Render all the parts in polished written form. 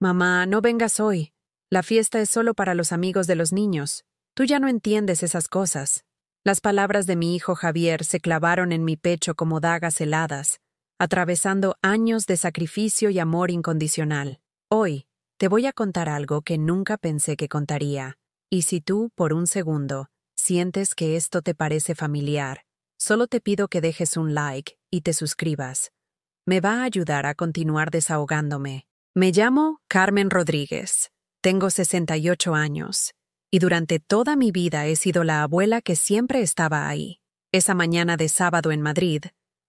Mamá, no vengas hoy. La fiesta es solo para los amigos de los niños. Tú ya no entiendes esas cosas. Las palabras de mi hijo Javier se clavaron en mi pecho como dagas heladas, atravesando años de sacrificio y amor incondicional. Hoy, te voy a contar algo que nunca pensé que contaría. Y si tú, por un segundo, sientes que esto te parece familiar, solo te pido que dejes un like y te suscribas. Me va a ayudar a continuar desahogándome. Me llamo Carmen Rodríguez. Tengo 68 años. Y durante toda mi vida he sido la abuela que siempre estaba ahí. Esa mañana de sábado en Madrid,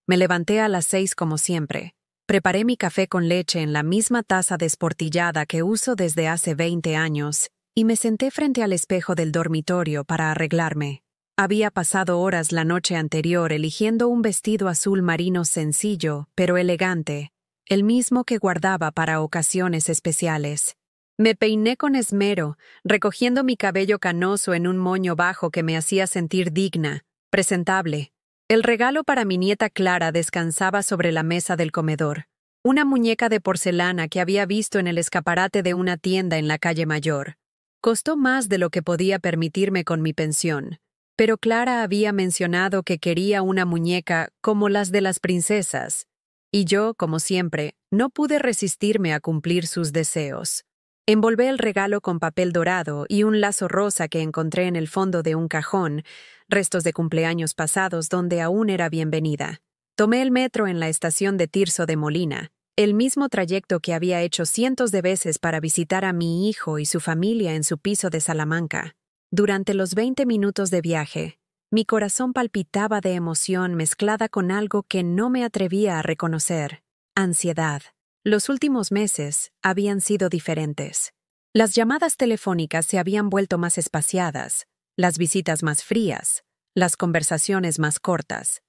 me levanté a las 6 como siempre. Preparé mi café con leche en la misma taza desportillada que uso desde hace 20 años y me senté frente al espejo del dormitorio para arreglarme. Había pasado horas la noche anterior eligiendo un vestido azul marino sencillo, pero elegante, el mismo que guardaba para ocasiones especiales. Me peiné con esmero, recogiendo mi cabello canoso en un moño bajo que me hacía sentir digna, presentable. El regalo para mi nieta Clara descansaba sobre la mesa del comedor, una muñeca de porcelana que había visto en el escaparate de una tienda en la calle Mayor. Costó más de lo que podía permitirme con mi pensión, pero Clara había mencionado que quería una muñeca como las de las princesas, y yo, como siempre, no pude resistirme a cumplir sus deseos. Envolvé el regalo con papel dorado y un lazo rosa que encontré en el fondo de un cajón, restos de cumpleaños pasados donde aún era bienvenida. Tomé el metro en la estación de Tirso de Molina, el mismo trayecto que había hecho cientos de veces para visitar a mi hijo y su familia en su piso de Salamanca. Durante los 20 minutos de viaje, mi corazón palpitaba de emoción mezclada con algo que no me atrevía a reconocer: ansiedad. Los últimos meses habían sido diferentes. Las llamadas telefónicas se habían vuelto más espaciadas, las visitas más frías, las conversaciones más cortas.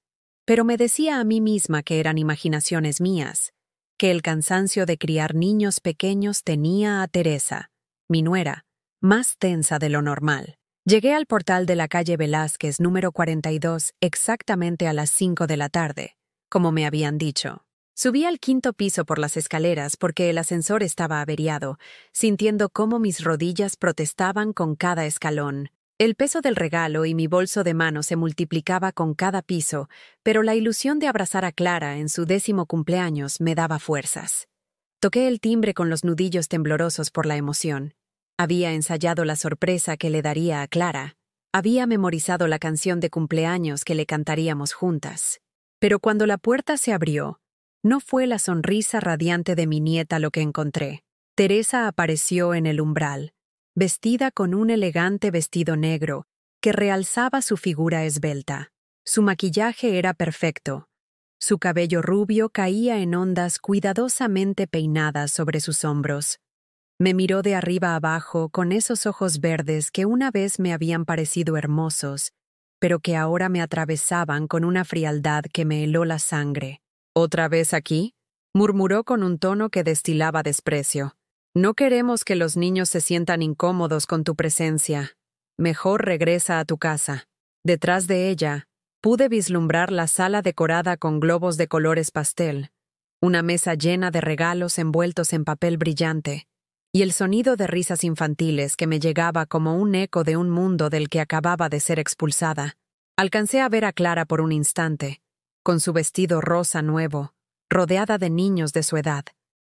Pero me decía a mí misma que eran imaginaciones mías, que el cansancio de criar niños pequeños tenía a Teresa, mi nuera, más tensa de lo normal. Llegué al portal de la calle Velázquez número 42 exactamente a las 5 de la tarde, como me habían dicho. Subí al 5.º piso por las escaleras porque el ascensor estaba averiado, sintiendo cómo mis rodillas protestaban con cada escalón. El peso del regalo y mi bolso de mano se multiplicaba con cada piso, pero la ilusión de abrazar a Clara en su 10º cumpleaños me daba fuerzas. Toqué el timbre con los nudillos temblorosos por la emoción. Había ensayado la sorpresa que le daría a Clara. Había memorizado la canción de cumpleaños que le cantaríamos juntas. Pero cuando la puerta se abrió, no fue la sonrisa radiante de mi nieta lo que encontré. Teresa apareció en el umbral, vestida con un elegante vestido negro que realzaba su figura esbelta. Su maquillaje era perfecto. Su cabello rubio caía en ondas cuidadosamente peinadas sobre sus hombros. Me miró de arriba abajo con esos ojos verdes que una vez me habían parecido hermosos, pero que ahora me atravesaban con una frialdad que me heló la sangre. ¿Otra vez aquí?, murmuró con un tono que destilaba desprecio. No queremos que los niños se sientan incómodos con tu presencia. Mejor regresa a tu casa. Detrás de ella, pude vislumbrar la sala decorada con globos de colores pastel, una mesa llena de regalos envueltos en papel brillante, y el sonido de risas infantiles que me llegaba como un eco de un mundo del que acababa de ser expulsada. Alcancé a ver a Clara por un instante, con su vestido rosa nuevo, rodeada de niños de su edad.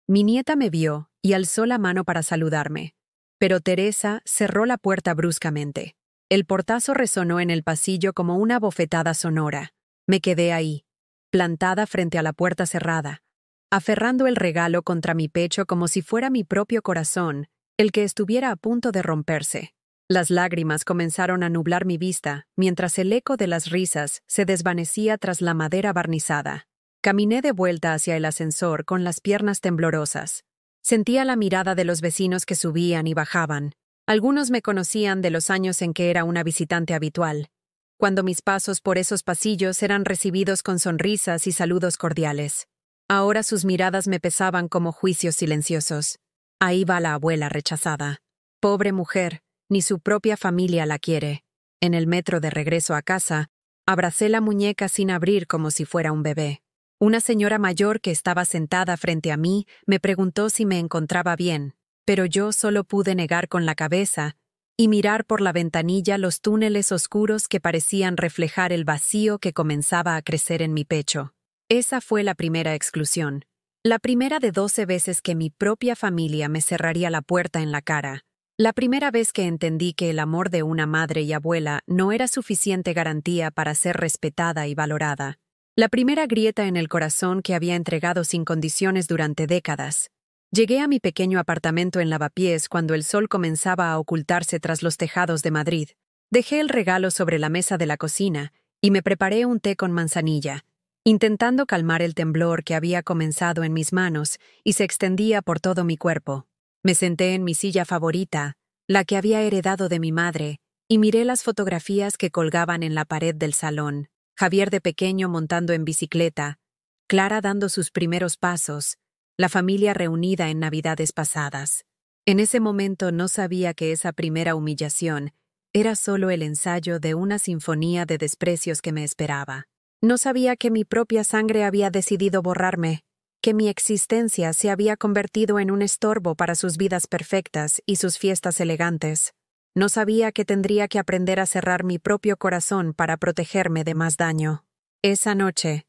Mi nieta me vio y alzó la mano para saludarme, pero Teresa cerró la puerta bruscamente. El portazo resonó en el pasillo como una bofetada sonora. Me quedé ahí, plantada frente a la puerta cerrada, aferrando el regalo contra mi pecho como si fuera mi propio corazón, el que estuviera a punto de romperse. Las lágrimas comenzaron a nublar mi vista, mientras el eco de las risas se desvanecía tras la madera barnizada. Caminé de vuelta hacia el ascensor con las piernas temblorosas. Sentía la mirada de los vecinos que subían y bajaban. Algunos me conocían de los años en que era una visitante habitual, cuando mis pasos por esos pasillos eran recibidos con sonrisas y saludos cordiales. Ahora sus miradas me pesaban como juicios silenciosos. Ahí va la abuela rechazada. Pobre mujer. Ni su propia familia la quiere. En el metro de regreso a casa, abracé la muñeca sin abrir como si fuera un bebé. Una señora mayor que estaba sentada frente a mí me preguntó si me encontraba bien. pero yo solo pude negar con la cabeza y mirar por la ventanilla los túneles oscuros que parecían reflejar el vacío que comenzaba a crecer en mi pecho. Esa fue la primera exclusión. La primera de 12 veces que mi propia familia me cerraría la puerta en la cara. La primera vez que entendí que el amor de una madre y abuela no era suficiente garantía para ser respetada y valorada. La primera grieta en el corazón que había entregado sin condiciones durante décadas. Llegué a mi pequeño apartamento en Lavapiés cuando el sol comenzaba a ocultarse tras los tejados de Madrid. Dejé el regalo sobre la mesa de la cocina y me preparé un té con manzanilla, intentando calmar el temblor que había comenzado en mis manos y se extendía por todo mi cuerpo. Me senté en mi silla favorita, la que había heredado de mi madre, y miré las fotografías que colgaban en la pared del salón. Javier de pequeño montando en bicicleta, Clara dando sus primeros pasos, la familia reunida en Navidades pasadas. En ese momento no sabía que esa primera humillación era solo el ensayo de una sinfonía de desprecios que me esperaba. No sabía que mi propia sangre había decidido borrarme, que mi existencia se había convertido en un estorbo para sus vidas perfectas y sus fiestas elegantes. No sabía que tendría que aprender a cerrar mi propio corazón para protegerme de más daño. Esa noche,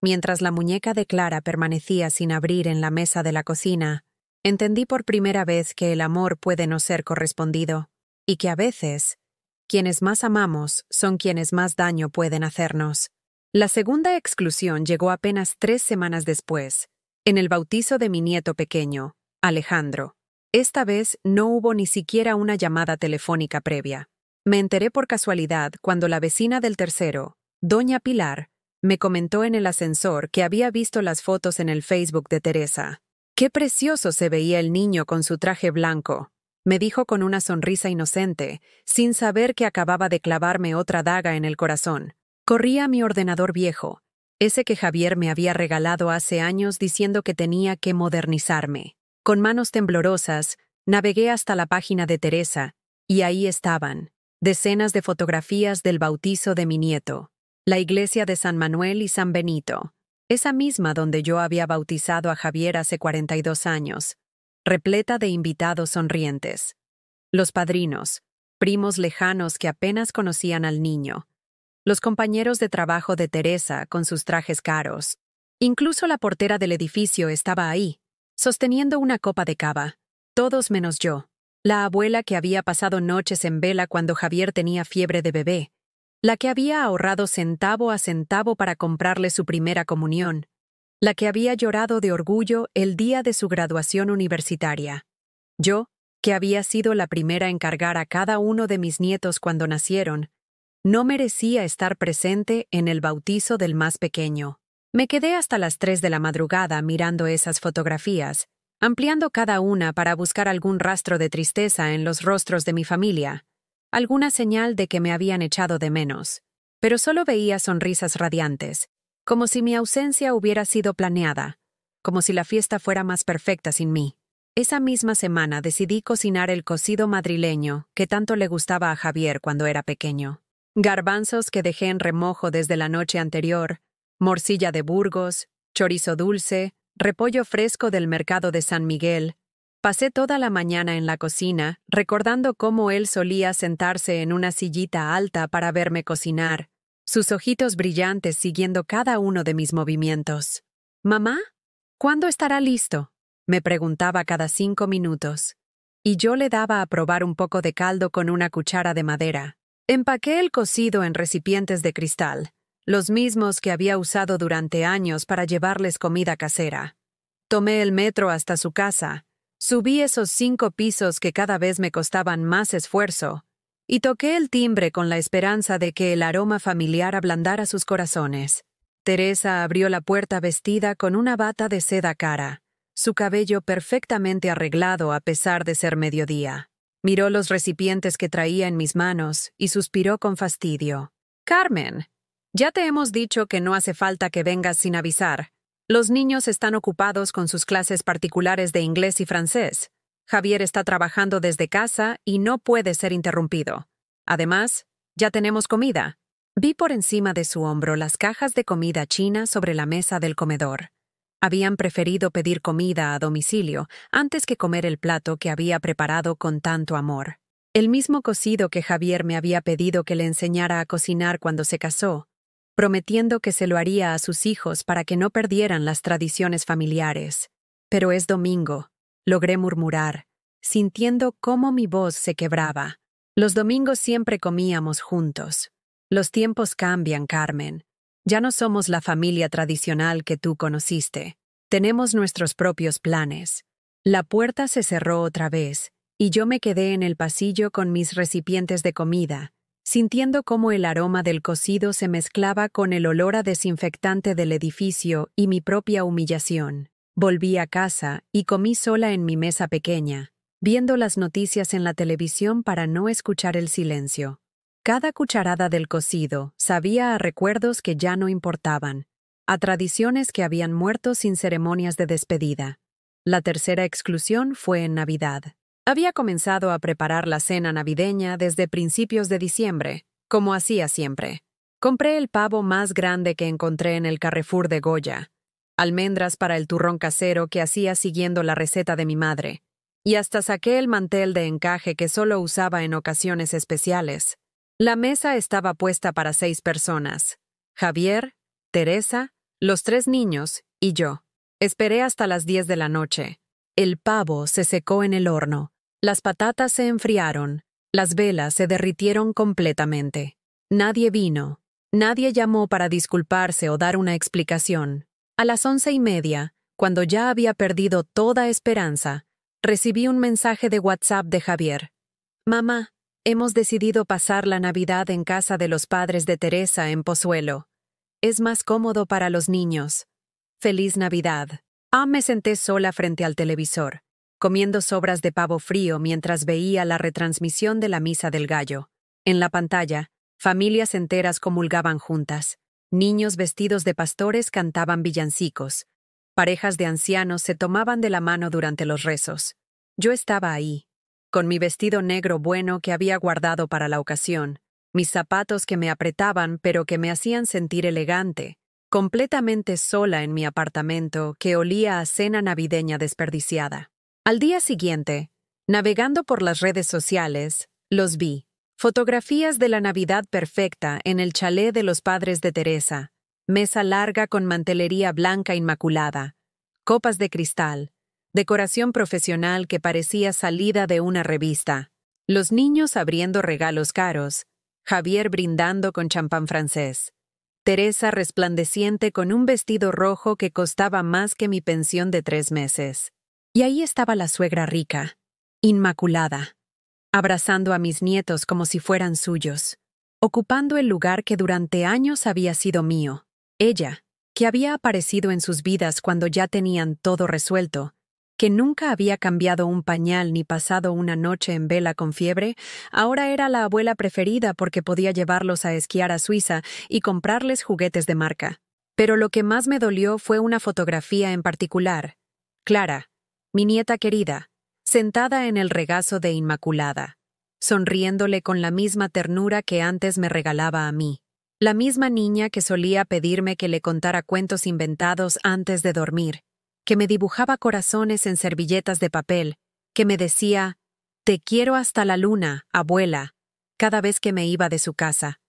mientras la muñeca de Clara permanecía sin abrir en la mesa de la cocina, entendí por primera vez que el amor puede no ser correspondido, y que a veces, quienes más amamos son quienes más daño pueden hacernos. La segunda exclusión llegó apenas 3 semanas después, en el bautizo de mi nieto pequeño, Alejandro. Esta vez no hubo ni siquiera una llamada telefónica previa. Me enteré por casualidad cuando la vecina del tercero, doña Pilar, me comentó en el ascensor que había visto las fotos en el Facebook de Teresa. ¡Qué precioso se veía el niño con su traje blanco!, me dijo con una sonrisa inocente, sin saber que acababa de clavarme otra daga en el corazón. Corrí a mi ordenador viejo, ese que Javier me había regalado hace años diciendo que tenía que modernizarme. Con manos temblorosas, navegué hasta la página de Teresa, y ahí estaban, decenas de fotografías del bautizo de mi nieto, la iglesia de San Manuel y San Benito, esa misma donde yo había bautizado a Javier hace 42 años, repleta de invitados sonrientes. Los padrinos, primos lejanos que apenas conocían al niño, los compañeros de trabajo de Teresa con sus trajes caros. Incluso la portera del edificio estaba ahí, sosteniendo una copa de cava, todos menos yo, la abuela que había pasado noches en vela cuando Javier tenía fiebre de bebé, la que había ahorrado centavo a centavo para comprarle su primera comunión, la que había llorado de orgullo el día de su graduación universitaria. Yo, que había sido la primera en cargar a cada uno de mis nietos cuando nacieron, no merecía estar presente en el bautizo del más pequeño. Me quedé hasta las 3 de la madrugada mirando esas fotografías, ampliando cada una para buscar algún rastro de tristeza en los rostros de mi familia, alguna señal de que me habían echado de menos. Pero solo veía sonrisas radiantes, como si mi ausencia hubiera sido planeada, como si la fiesta fuera más perfecta sin mí. Esa misma semana decidí cocinar el cocido madrileño que tanto le gustaba a Javier cuando era pequeño. Garbanzos que dejé en remojo desde la noche anterior, morcilla de Burgos, chorizo dulce, repollo fresco del mercado de San Miguel. Pasé toda la mañana en la cocina, recordando cómo él solía sentarse en una sillita alta para verme cocinar, sus ojitos brillantes siguiendo cada uno de mis movimientos. «¿Mamá? ¿Cuándo estará listo?», me preguntaba cada 5 minutos. Y yo le daba a probar un poco de caldo con una cuchara de madera. Empaqué el cocido en recipientes de cristal, los mismos que había usado durante años para llevarles comida casera. Tomé el metro hasta su casa, subí esos 5 pisos que cada vez me costaban más esfuerzo, y toqué el timbre con la esperanza de que el aroma familiar ablandara sus corazones. Teresa abrió la puerta vestida con una bata de seda cara, su cabello perfectamente arreglado a pesar de ser mediodía. Miró los recipientes que traía en mis manos y suspiró con fastidio. «Carmen, ya te hemos dicho que no hace falta que vengas sin avisar. Los niños están ocupados con sus clases particulares de inglés y francés. Javier está trabajando desde casa y no puede ser interrumpido. Además, ya tenemos comida». Vi por encima de su hombro las cajas de comida china sobre la mesa del comedor. Habían preferido pedir comida a domicilio antes que comer el plato que había preparado con tanto amor. El mismo cocido que Javier me había pedido que le enseñara a cocinar cuando se casó, prometiendo que se lo haría a sus hijos para que no perdieran las tradiciones familiares. Pero es domingo, logré murmurar, sintiendo cómo mi voz se quebraba. Los domingos siempre comíamos juntos. Los tiempos cambian, Carmen. Ya no somos la familia tradicional que tú conociste. Tenemos nuestros propios planes. La puerta se cerró otra vez, y yo me quedé en el pasillo con mis recipientes de comida, sintiendo cómo el aroma del cocido se mezclaba con el olor a desinfectante del edificio y mi propia humillación. Volví a casa y comí sola en mi mesa pequeña, viendo las noticias en la televisión para no escuchar el silencio. Cada cucharada del cocido sabía a recuerdos que ya no importaban, a tradiciones que habían muerto sin ceremonias de despedida. La tercera exclusión fue en Navidad. Había comenzado a preparar la cena navideña desde principios de diciembre, como hacía siempre. Compré el pavo más grande que encontré en el Carrefour de Goya, almendras para el turrón casero que hacía siguiendo la receta de mi madre, y hasta saqué el mantel de encaje que solo usaba en ocasiones especiales. La mesa estaba puesta para 6 personas: Javier, Teresa, los 3 niños y yo. Esperé hasta las 10 de la noche. El pavo se secó en el horno, las patatas se enfriaron, las velas se derritieron completamente. Nadie vino, nadie llamó para disculparse o dar una explicación. A las 11:30, cuando ya había perdido toda esperanza, recibí un mensaje de WhatsApp de Javier. «Mamá, hemos decidido pasar la Navidad en casa de los padres de Teresa en Pozuelo. Es más cómodo para los niños. ¡Feliz Navidad!». Me senté sola frente al televisor, comiendo sobras de pavo frío mientras veía la retransmisión de la Misa del Gallo. En la pantalla, familias enteras comulgaban juntas. Niños vestidos de pastores cantaban villancicos. Parejas de ancianos se tomaban de la mano durante los rezos. Yo estaba ahí, con mi vestido negro bueno que había guardado para la ocasión, mis zapatos que me apretaban pero que me hacían sentir elegante, completamente sola en mi apartamento que olía a cena navideña desperdiciada. Al día siguiente, navegando por las redes sociales, los vi. Fotografías de la Navidad perfecta en el chalet de los padres de Teresa, mesa larga con mantelería blanca inmaculada, copas de cristal, decoración profesional que parecía salida de una revista, los niños abriendo regalos caros, Javier brindando con champán francés, Teresa resplandeciente con un vestido rojo que costaba más que mi pensión de 3 meses. Y ahí estaba la suegra rica, inmaculada, abrazando a mis nietos como si fueran suyos, ocupando el lugar que durante años había sido mío. Ella, que había aparecido en sus vidas cuando ya tenían todo resuelto, que nunca había cambiado un pañal ni pasado una noche en vela con fiebre, ahora era la abuela preferida porque podía llevarlos a esquiar a Suiza y comprarles juguetes de marca. Pero lo que más me dolió fue una fotografía en particular. Clara, mi nieta querida, sentada en el regazo de Inmaculada, sonriéndole con la misma ternura que antes me regalaba a mí. La misma niña que solía pedirme que le contara cuentos inventados antes de dormir, que me dibujaba corazones en servilletas de papel, que me decía, «Te quiero hasta la luna, abuela», cada vez que me iba de su casa.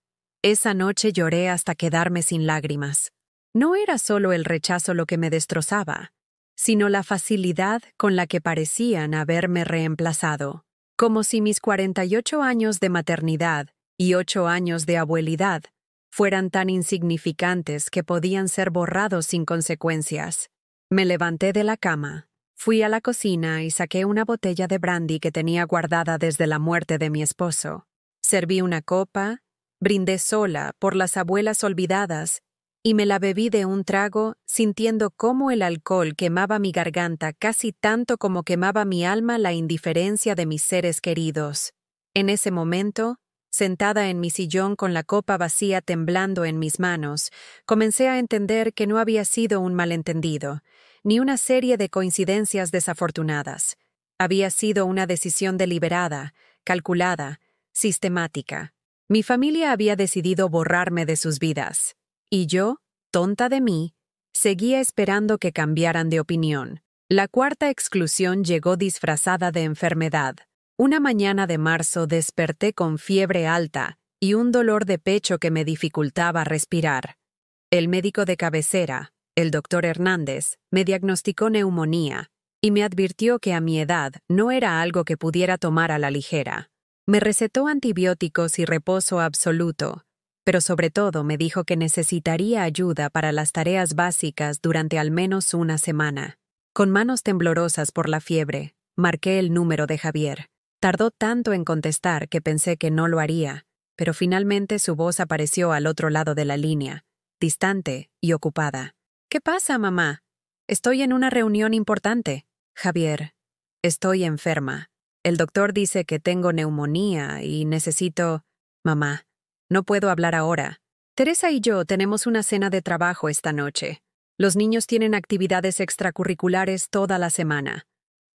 Esa noche lloré hasta quedarme sin lágrimas. No era solo el rechazo lo que me destrozaba, sino la facilidad con la que parecían haberme reemplazado, como si mis 48 años de maternidad y 8 años de abuelidad fueran tan insignificantes que podían ser borrados sin consecuencias. Me levanté de la cama, fui a la cocina y saqué una botella de brandy que tenía guardada desde la muerte de mi esposo. Serví una copa, brindé sola por las abuelas olvidadas y me la bebí de un trago, sintiendo cómo el alcohol quemaba mi garganta casi tanto como quemaba mi alma la indiferencia de mis seres queridos. En ese momento, sentada en mi sillón con la copa vacía temblando en mis manos, comencé a entender que no había sido un malentendido, ni una serie de coincidencias desafortunadas. Había sido una decisión deliberada, calculada, sistemática. Mi familia había decidido borrarme de sus vidas. Y yo, tonta de mí, Seguía esperando que cambiaran de opinión. La cuarta exclusión llegó disfrazada de enfermedad. Una mañana de marzo desperté con fiebre alta y un dolor de pecho que me dificultaba respirar. El médico de cabecera, el doctor Hernández, me diagnosticó neumonía y me advirtió que a mi edad no era algo que pudiera tomar a la ligera. Me recetó antibióticos y reposo absoluto, pero sobre todo me dijo que necesitaría ayuda para las tareas básicas durante al menos una semana. Con manos temblorosas por la fiebre, marqué el número de Javier. Tardó tanto en contestar que pensé que no lo haría, pero finalmente su voz apareció al otro lado de la línea, distante y ocupada. ¿Qué pasa, mamá? Estoy en una reunión importante. Javier, estoy enferma. El doctor dice que tengo neumonía y necesito... Mamá, no puedo hablar ahora. Teresa y yo tenemos una cena de trabajo esta noche. Los niños tienen actividades extracurriculares toda la semana.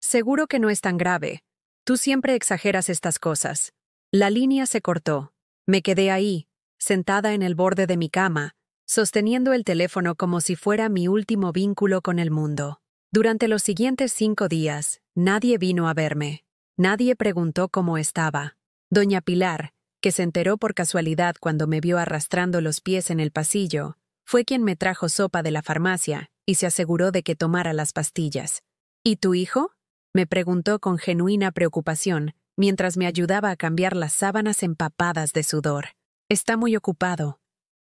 Seguro que no es tan grave. Tú siempre exageras estas cosas. La línea se cortó. Me quedé ahí, sentada en el borde de mi cama, sosteniendo el teléfono como si fuera mi último vínculo con el mundo. Durante los siguientes 5 días, nadie vino a verme. Nadie preguntó cómo estaba. Doña Pilar, que se enteró por casualidad cuando me vio arrastrando los pies en el pasillo, fue quien me trajo sopa de la farmacia y se aseguró de que tomara las pastillas. ¿Y tu hijo? Me preguntó con genuina preocupación, mientras me ayudaba a cambiar las sábanas empapadas de sudor. Está muy ocupado.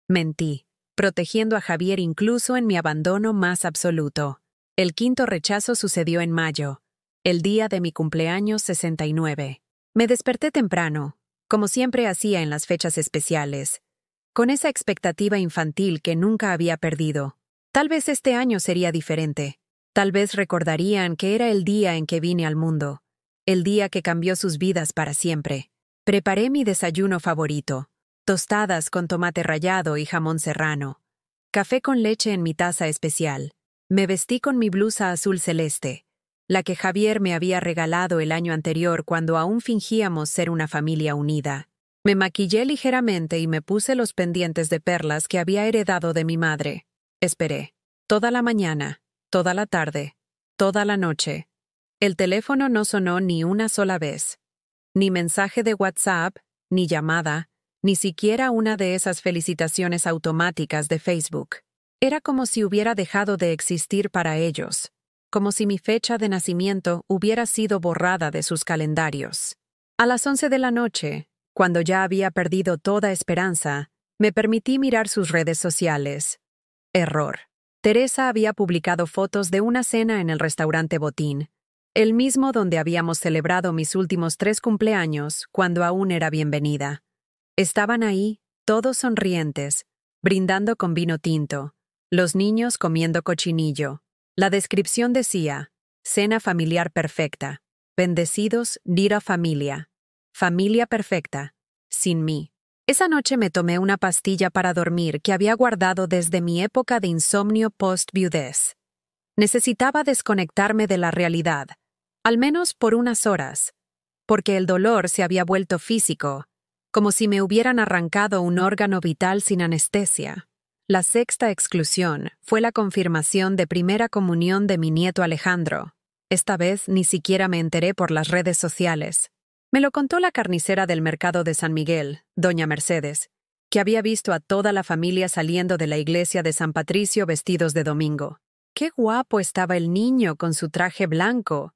Mentí, protegiendo a Javier incluso en mi abandono más absoluto. El quinto rechazo sucedió en mayo, el día de mi cumpleaños 69. Me desperté temprano, como siempre hacía en las fechas especiales, con esa expectativa infantil que nunca había perdido. Tal vez este año sería diferente. Tal vez recordarían que era el día en que vine al mundo, el día que cambió sus vidas para siempre. Preparé mi desayuno favorito, tostadas con tomate rallado y jamón serrano, café con leche en mi taza especial. Me vestí con mi blusa azul celeste, la que Javier me había regalado el año anterior cuando aún fingíamos ser una familia unida. Me maquillé ligeramente y me puse los pendientes de perlas que había heredado de mi madre. Esperé. Toda la mañana, toda la tarde, toda la noche. El teléfono no sonó ni una sola vez. Ni mensaje de WhatsApp, ni llamada, ni siquiera una de esas felicitaciones automáticas de Facebook. Era como si hubiera dejado de existir para ellos, como si mi fecha de nacimiento hubiera sido borrada de sus calendarios. A las 11 de la noche, cuando ya había perdido toda esperanza, me permití mirar sus redes sociales. Error. Teresa había publicado fotos de una cena en el restaurante Botín, el mismo donde habíamos celebrado mis últimos 3 cumpleaños cuando aún era bienvenida. Estaban ahí, todos sonrientes, brindando con vino tinto, los niños comiendo cochinillo. La descripción decía, cena familiar perfecta, bendecidos, Dira familia, familia perfecta, sin mí. Esa noche me tomé una pastilla para dormir que había guardado desde mi época de insomnio post-viudez. Necesitaba desconectarme de la realidad, al menos por unas horas, porque el dolor se había vuelto físico, como si me hubieran arrancado un órgano vital sin anestesia. La sexta exclusión fue la confirmación de primera comunión de mi nieto Alejandro. Esta vez ni siquiera me enteré por las redes sociales. Me lo contó la carnicera del mercado de San Miguel, doña Mercedes, que había visto a toda la familia saliendo de la iglesia de San Patricio vestidos de domingo. ¡Qué guapo estaba el niño con su traje blanco!,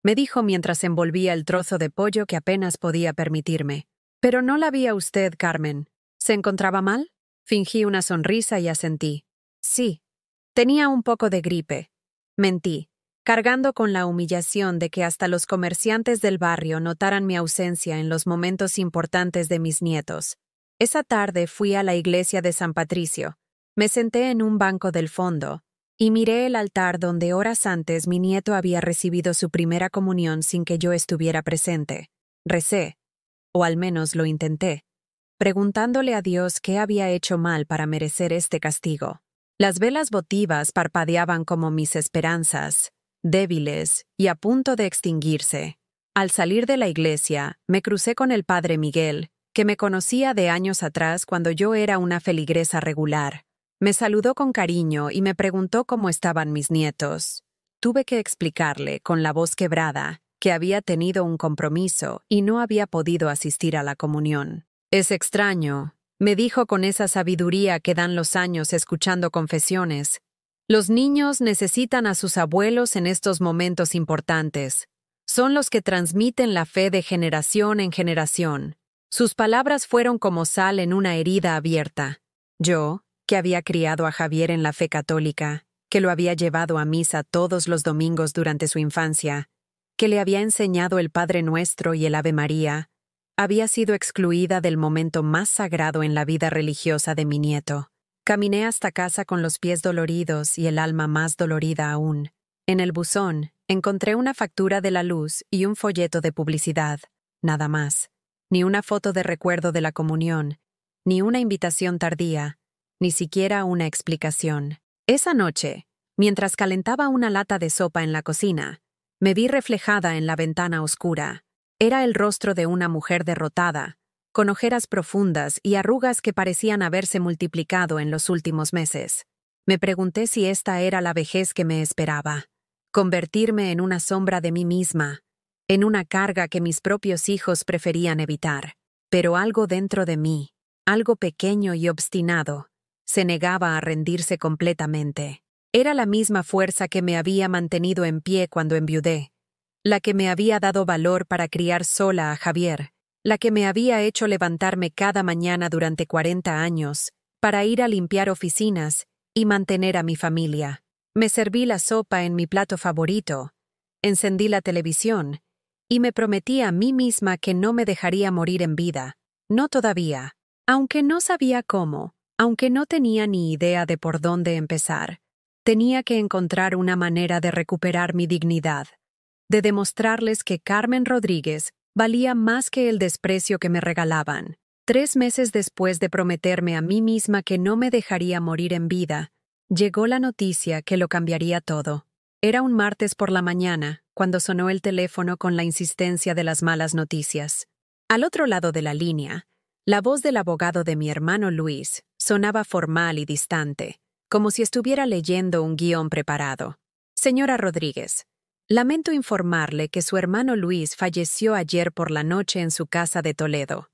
me dijo mientras envolvía el trozo de pollo que apenas podía permitirme. Pero no la vi a usted, Carmen. ¿Se encontraba mal? Fingí una sonrisa y asentí. Sí, tenía un poco de gripe. Mentí, cargando con la humillación de que hasta los comerciantes del barrio notaran mi ausencia en los momentos importantes de mis nietos. Esa tarde fui a la iglesia de San Patricio. Me senté en un banco del fondo y miré el altar donde horas antes mi nieto había recibido su primera comunión sin que yo estuviera presente. Recé, o al menos lo intenté, preguntándole a Dios qué había hecho mal para merecer este castigo. Las velas votivas parpadeaban como mis esperanzas, débiles y a punto de extinguirse. Al salir de la iglesia, me crucé con el padre Miguel, que me conocía de años atrás cuando yo era una feligresa regular. Me saludó con cariño y me preguntó cómo estaban mis nietos. Tuve que explicarle, con la voz quebrada, que había tenido un compromiso y no había podido asistir a la comunión. «Es extraño», me dijo con esa sabiduría que dan los años escuchando confesiones. «Los niños necesitan a sus abuelos en estos momentos importantes. Son los que transmiten la fe de generación en generación». Sus palabras fueron como sal en una herida abierta. Yo, que había criado a Javier en la fe católica, que lo había llevado a misa todos los domingos durante su infancia, que le había enseñado el Padre Nuestro y el Ave María, había sido excluida del momento más sagrado en la vida religiosa de mi nieto. Caminé hasta casa con los pies doloridos y el alma más dolorida aún. En el buzón, encontré una factura de la luz y un folleto de publicidad, nada más. Ni una foto de recuerdo de la comunión, ni una invitación tardía, ni siquiera una explicación. Esa noche, mientras calentaba una lata de sopa en la cocina, me vi reflejada en la ventana oscura. Era el rostro de una mujer derrotada, con ojeras profundas y arrugas que parecían haberse multiplicado en los últimos meses. Me pregunté si esta era la vejez que me esperaba. Convertirme en una sombra de mí misma, en una carga que mis propios hijos preferían evitar. Pero algo dentro de mí, algo pequeño y obstinado, se negaba a rendirse completamente. Era la misma fuerza que me había mantenido en pie cuando enviudé, la que me había dado valor para criar sola a Javier, la que me había hecho levantarme cada mañana durante 40 años, para ir a limpiar oficinas y mantener a mi familia. Me serví la sopa en mi plato favorito, encendí la televisión, y me prometí a mí misma que no me dejaría morir en vida, no todavía, aunque no sabía cómo, aunque no tenía ni idea de por dónde empezar. Tenía que encontrar una manera de recuperar mi dignidad, de demostrarles que Carmen Rodríguez valía más que el desprecio que me regalaban. 3 meses después de prometerme a mí misma que no me dejaría morir en vida, llegó la noticia que lo cambiaría todo. Era un martes por la mañana, cuando sonó el teléfono con la insistencia de las malas noticias. Al otro lado de la línea, la voz del abogado de mi hermano Luis sonaba formal y distante, como si estuviera leyendo un guión preparado. «Señora Rodríguez, lamento informarle que su hermano Luis falleció ayer por la noche en su casa de Toledo.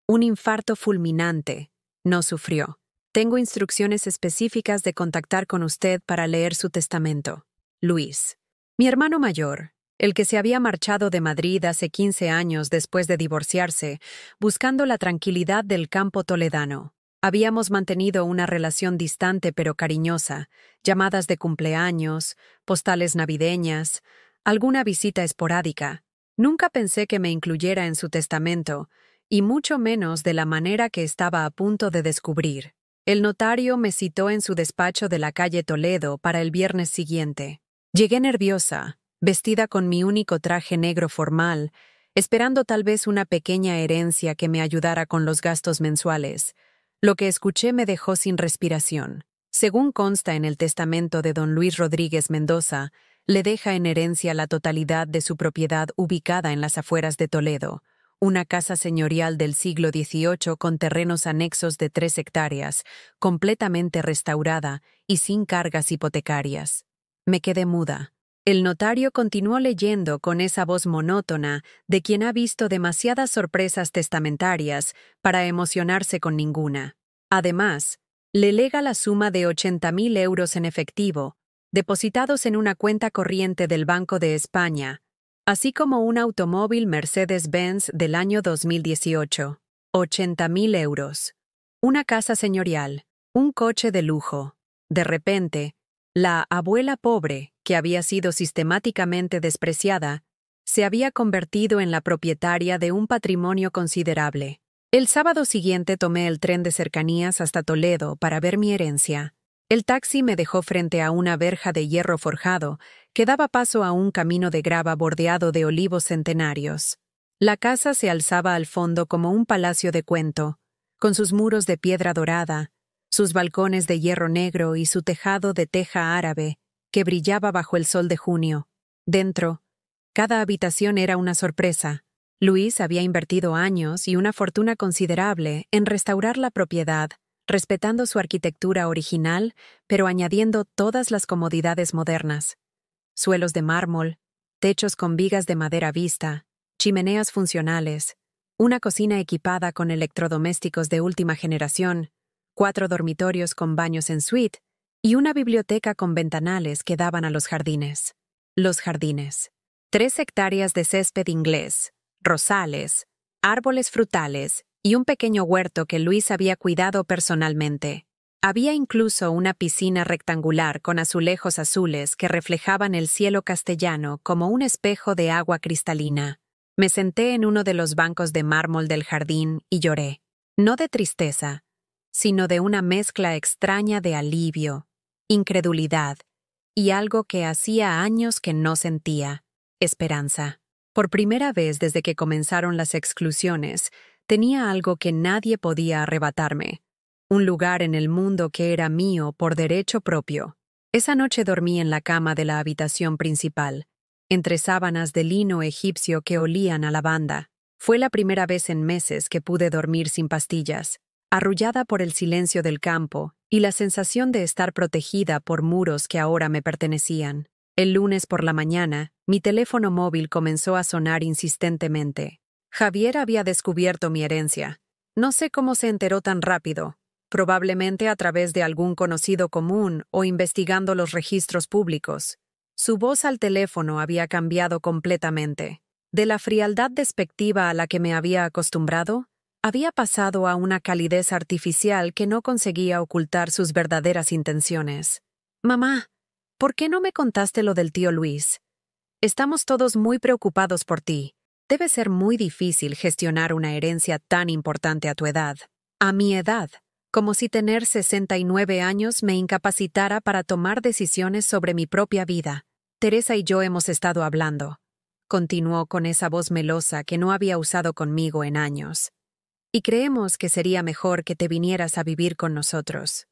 Un infarto fulminante. No sufrió. Tengo instrucciones específicas de contactar con usted para leer su testamento. Luis». Mi hermano mayor, el que se había marchado de Madrid hace 15 años después de divorciarse, buscando la tranquilidad del campo toledano. Habíamos mantenido una relación distante pero cariñosa, llamadas de cumpleaños, postales navideñas, alguna visita esporádica. Nunca pensé que me incluyera en su testamento, y mucho menos de la manera que estaba a punto de descubrir. El notario me citó en su despacho de la calle Toledo para el viernes siguiente. Llegué nerviosa, vestida con mi único traje negro formal, esperando tal vez una pequeña herencia que me ayudara con los gastos mensuales. Lo que escuché me dejó sin respiración. Según consta en el testamento de don Luis Rodríguez Mendoza, le deja en herencia la totalidad de su propiedad ubicada en las afueras de Toledo, una casa señorial del siglo XVIII con terrenos anexos de 3 hectáreas, completamente restaurada y sin cargas hipotecarias. Me quedé muda. El notario continuó leyendo con esa voz monótona de quien ha visto demasiadas sorpresas testamentarias para emocionarse con ninguna. Además, le lega la suma de 80.000 euros en efectivo, depositados en una cuenta corriente del Banco de España, así como un automóvil Mercedes-Benz del año 2018. 80.000 euros. Una casa señorial, un coche de lujo. De repente, la abuela pobre, que había sido sistemáticamente despreciada, se había convertido en la propietaria de un patrimonio considerable. El sábado siguiente tomé el tren de cercanías hasta Toledo para ver mi herencia. El taxi me dejó frente a una verja de hierro forjado que daba paso a un camino de grava bordeado de olivos centenarios. La casa se alzaba al fondo como un palacio de cuento, con sus muros de piedra dorada, sus balcones de hierro negro y su tejado de teja árabe, que brillaba bajo el sol de junio. Dentro, cada habitación era una sorpresa. Luis había invertido años y una fortuna considerable en restaurar la propiedad, respetando su arquitectura original, pero añadiendo todas las comodidades modernas. Suelos de mármol, techos con vigas de madera vista, chimeneas funcionales, una cocina equipada con electrodomésticos de última generación, 4 dormitorios con baños en suite y una biblioteca con ventanales que daban a los jardines. Los jardines. 3 hectáreas de césped inglés, rosales, árboles frutales y un pequeño huerto que Luis había cuidado personalmente. Había incluso una piscina rectangular con azulejos azules que reflejaban el cielo castellano como un espejo de agua cristalina. Me senté en uno de los bancos de mármol del jardín y lloré, no de tristeza, sino de una mezcla extraña de alivio, incredulidad y algo que hacía años que no sentía, esperanza. Por primera vez desde que comenzaron las exclusiones, tenía algo que nadie podía arrebatarme, un lugar en el mundo que era mío por derecho propio. Esa noche dormí en la cama de la habitación principal, entre sábanas de lino egipcio que olían a lavanda. Fue la primera vez en meses que pude dormir sin pastillas, arrullada por el silencio del campo y la sensación de estar protegida por muros que ahora me pertenecían. El lunes por la mañana, mi teléfono móvil comenzó a sonar insistentemente. Javier había descubierto mi herencia. No sé cómo se enteró tan rápido, probablemente a través de algún conocido común o investigando los registros públicos. Su voz al teléfono había cambiado completamente. De la frialdad despectiva a la que me había acostumbrado, había pasado a una calidez artificial que no conseguía ocultar sus verdaderas intenciones. «Mamá, ¿por qué no me contaste lo del tío Luis? Estamos todos muy preocupados por ti. Debe ser muy difícil gestionar una herencia tan importante a tu edad. A mi edad, como si tener 69 años me incapacitara para tomar decisiones sobre mi propia vida. Teresa y yo hemos estado hablando», continuó con esa voz melosa que no había usado conmigo en años. «Y creemos que sería mejor que te vinieras a vivir con nosotros.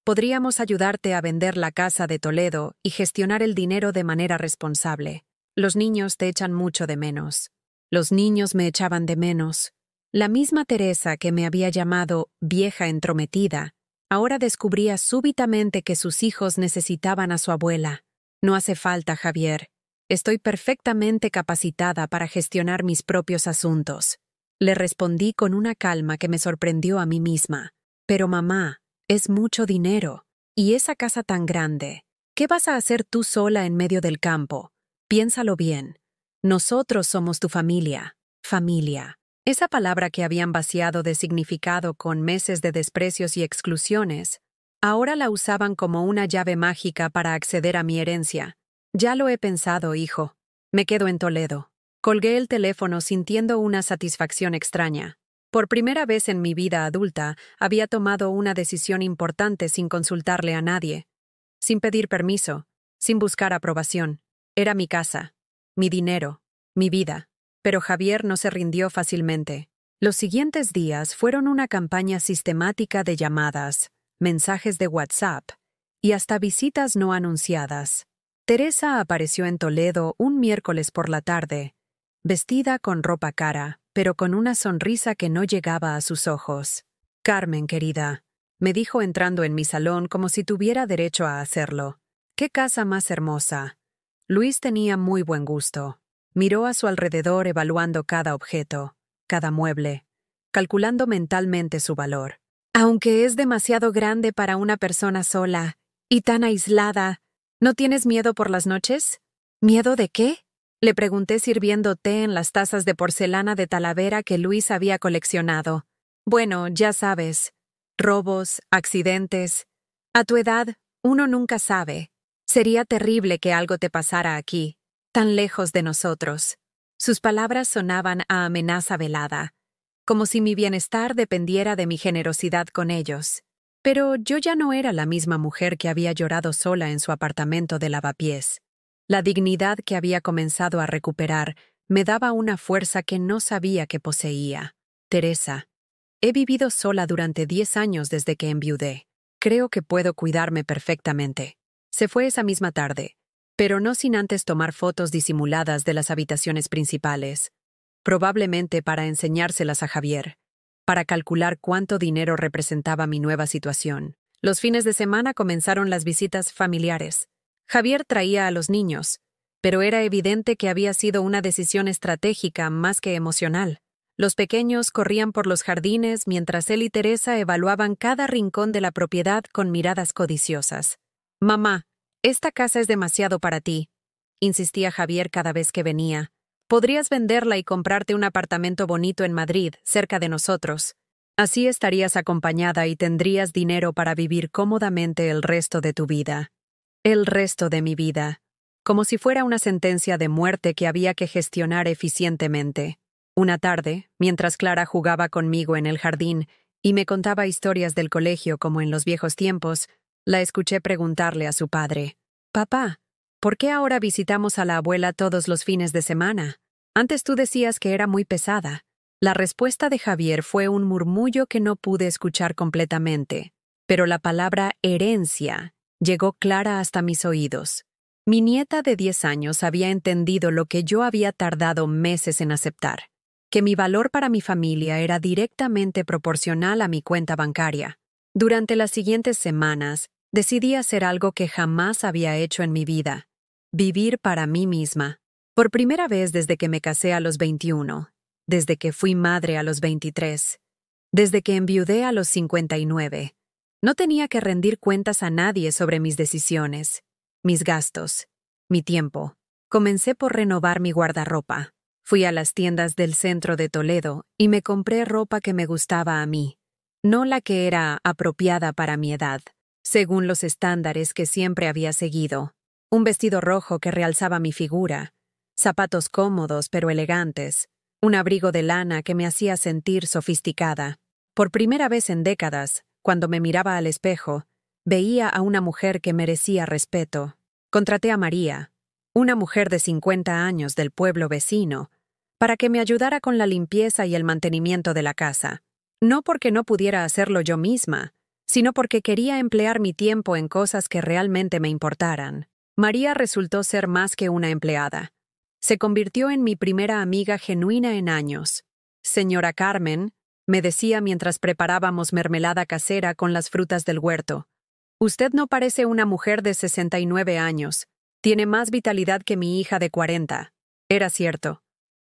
Podríamos ayudarte a vender la casa de Toledo y gestionar el dinero de manera responsable. Los niños te echan mucho de menos». Los niños me echaban de menos. La misma Teresa que me había llamado vieja entrometida, ahora descubría súbitamente que sus hijos necesitaban a su abuela. «No hace falta, Javier. Estoy perfectamente capacitada para gestionar mis propios asuntos», le respondí con una calma que me sorprendió a mí misma. «Pero mamá, es mucho dinero. Y esa casa tan grande. ¿Qué vas a hacer tú sola en medio del campo? Piénsalo bien. Nosotros somos tu familia». Familia. Esa palabra que habían vaciado de significado con meses de desprecios y exclusiones, ahora la usaban como una llave mágica para acceder a mi herencia. «Ya lo he pensado, hijo. Me quedo en Toledo». Colgué el teléfono sintiendo una satisfacción extraña. Por primera vez en mi vida adulta, había tomado una decisión importante sin consultarle a nadie, sin pedir permiso, sin buscar aprobación. Era mi casa, mi dinero, mi vida. Pero Javier no se rindió fácilmente. Los siguientes días fueron una campaña sistemática de llamadas, mensajes de WhatsApp y hasta visitas no anunciadas. Teresa apareció en Toledo un miércoles por la tarde, vestida con ropa cara, pero con una sonrisa que no llegaba a sus ojos. «Carmen, querida», me dijo entrando en mi salón como si tuviera derecho a hacerlo. «¿Qué casa más hermosa?» Luis tenía muy buen gusto. Miró a su alrededor evaluando cada objeto, cada mueble, calculando mentalmente su valor. «Aunque es demasiado grande para una persona sola y tan aislada, ¿no tienes miedo por las noches?» «¿Miedo de qué?», le pregunté sirviendo té en las tazas de porcelana de Talavera que Luis había coleccionado. «Bueno, ya sabes. Robos, accidentes. A tu edad, uno nunca sabe. Sería terrible que algo te pasara aquí, tan lejos de nosotros». Sus palabras sonaban a amenaza velada, como si mi bienestar dependiera de mi generosidad con ellos. Pero yo ya no era la misma mujer que había llorado sola en su apartamento de lavapiés. La dignidad que había comenzado a recuperar me daba una fuerza que no sabía que poseía. «Teresa, he vivido sola durante 10 años desde que enviudé. Creo que puedo cuidarme perfectamente». Se fue esa misma tarde, pero no sin antes tomar fotos disimuladas de las habitaciones principales, probablemente para enseñárselas a Javier. para calcular cuánto dinero representaba mi nueva situación. Los fines de semana comenzaron las visitas familiares. Javier traía a los niños, pero era evidente que había sido una decisión estratégica más que emocional. Los pequeños corrían por los jardines mientras él y Teresa evaluaban cada rincón de la propiedad con miradas codiciosas. «Mamá, esta casa es demasiado para ti», insistía Javier cada vez que venía. «Podrías venderla y comprarte un apartamento bonito en Madrid, cerca de nosotros. Así estarías acompañada y tendrías dinero para vivir cómodamente el resto de tu vida». El resto de mi vida. Como si fuera una sentencia de muerte que había que gestionar eficientemente. Una tarde, mientras Clara jugaba conmigo en el jardín y me contaba historias del colegio como en los viejos tiempos, la escuché preguntarle a su padre: «Papá, ¿por qué ahora visitamos a la abuela todos los fines de semana? Antes tú decías que era muy pesada». La respuesta de Javier fue un murmullo que no pude escuchar completamente, pero la palabra herencia llegó clara hasta mis oídos. Mi nieta de 10 años había entendido lo que yo había tardado meses en aceptar, que mi valor para mi familia era directamente proporcional a mi cuenta bancaria. Durante las siguientes semanas, decidí hacer algo que jamás había hecho en mi vida: vivir para mí misma. Por primera vez desde que me casé a los 21, desde que fui madre a los 23, desde que enviudé a los 59. No tenía que rendir cuentas a nadie sobre mis decisiones, mis gastos, mi tiempo. Comencé por renovar mi guardarropa. Fui a las tiendas del centro de Toledo y me compré ropa que me gustaba a mí, no la que era apropiada para mi edad, según los estándares que siempre había seguido. Un vestido rojo que realzaba mi figura, zapatos cómodos pero elegantes, un abrigo de lana que me hacía sentir sofisticada. Por primera vez en décadas, cuando me miraba al espejo, veía a una mujer que merecía respeto. Contraté a María, una mujer de 50 años del pueblo vecino, para que me ayudara con la limpieza y el mantenimiento de la casa. No porque no pudiera hacerlo yo misma, sino porque quería emplear mi tiempo en cosas que realmente me importaran. María resultó ser más que una empleada. Se convirtió en mi primera amiga genuina en años. «Señora Carmen», me decía mientras preparábamos mermelada casera con las frutas del huerto, «usted no parece una mujer de 69 años. Tiene más vitalidad que mi hija de 40. Era cierto.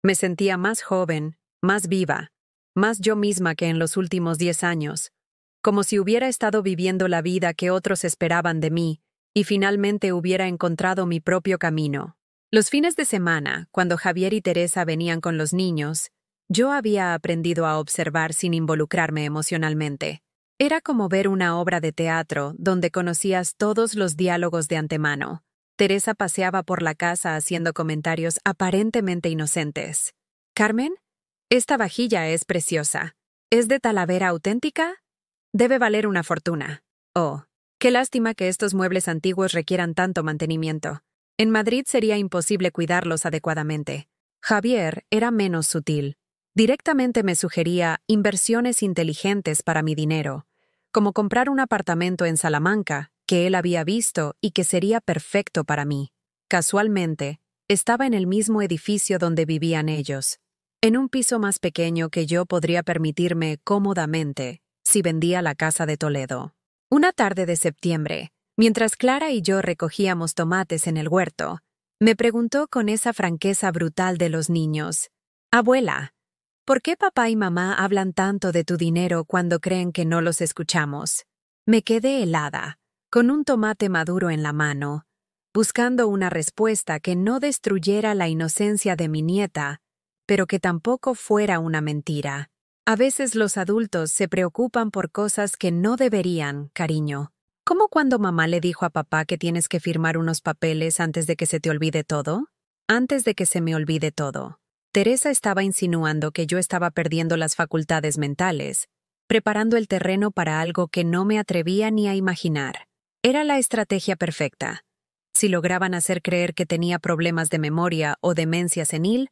Me sentía más joven, más viva, más yo misma que en los últimos 10 años, como si hubiera estado viviendo la vida que otros esperaban de mí y finalmente hubiera encontrado mi propio camino. Los fines de semana, cuando Javier y Teresa venían con los niños, yo había aprendido a observar sin involucrarme emocionalmente. Era como ver una obra de teatro donde conocías todos los diálogos de antemano. Teresa paseaba por la casa haciendo comentarios aparentemente inocentes. «Carmen, esta vajilla es preciosa. ¿Es de Talavera auténtica? Debe valer una fortuna. Oh, qué lástima que estos muebles antiguos requieran tanto mantenimiento. En Madrid sería imposible cuidarlos adecuadamente». Javier era menos sutil. Directamente me sugería inversiones inteligentes para mi dinero, como comprar un apartamento en Salamanca, que él había visto y que sería perfecto para mí. Casualmente, estaba en el mismo edificio donde vivían ellos, en un piso más pequeño que yo podría permitirme cómodamente si vendía la casa de Toledo. Una tarde de septiembre, mientras Clara y yo recogíamos tomates en el huerto, me preguntó con esa franqueza brutal de los niños: «Abuela, ¿por qué papá y mamá hablan tanto de tu dinero cuando creen que no los escuchamos?» Me quedé helada, con un tomate maduro en la mano, buscando una respuesta que no destruyera la inocencia de mi nieta, pero que tampoco fuera una mentira. A veces los adultos se preocupan por cosas que no deberían, cariño. ¿Cómo cuando mamá le dijo a papá que tienes que firmar unos papeles antes de que se te olvide todo? Antes de que se me olvide todo. Teresa estaba insinuando que yo estaba perdiendo las facultades mentales, preparando el terreno para algo que no me atrevía ni a imaginar. Era la estrategia perfecta. Si lograban hacer creer que tenía problemas de memoria o demencia senil,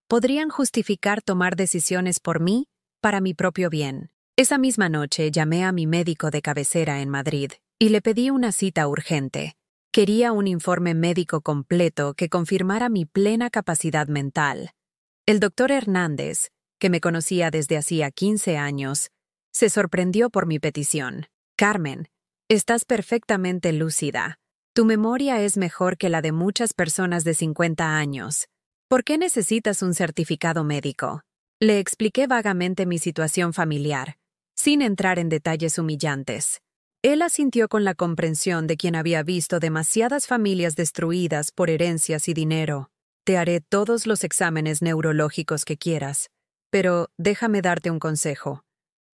podrían justificar tomar decisiones por mí para mi propio bien. Esa misma noche llamé a mi médico de cabecera en Madrid y le pedí una cita urgente. Quería un informe médico completo que confirmara mi plena capacidad mental. El doctor Hernández, que me conocía desde hacía 15 años, se sorprendió por mi petición. Carmen, estás perfectamente lúcida. Tu memoria es mejor que la de muchas personas de 50 años. ¿Por qué necesitas un certificado médico? Le expliqué vagamente mi situación familiar, sin entrar en detalles humillantes. Él asintió con la comprensión de quien había visto demasiadas familias destruidas por herencias y dinero. Te haré todos los exámenes neurológicos que quieras, pero déjame darte un consejo.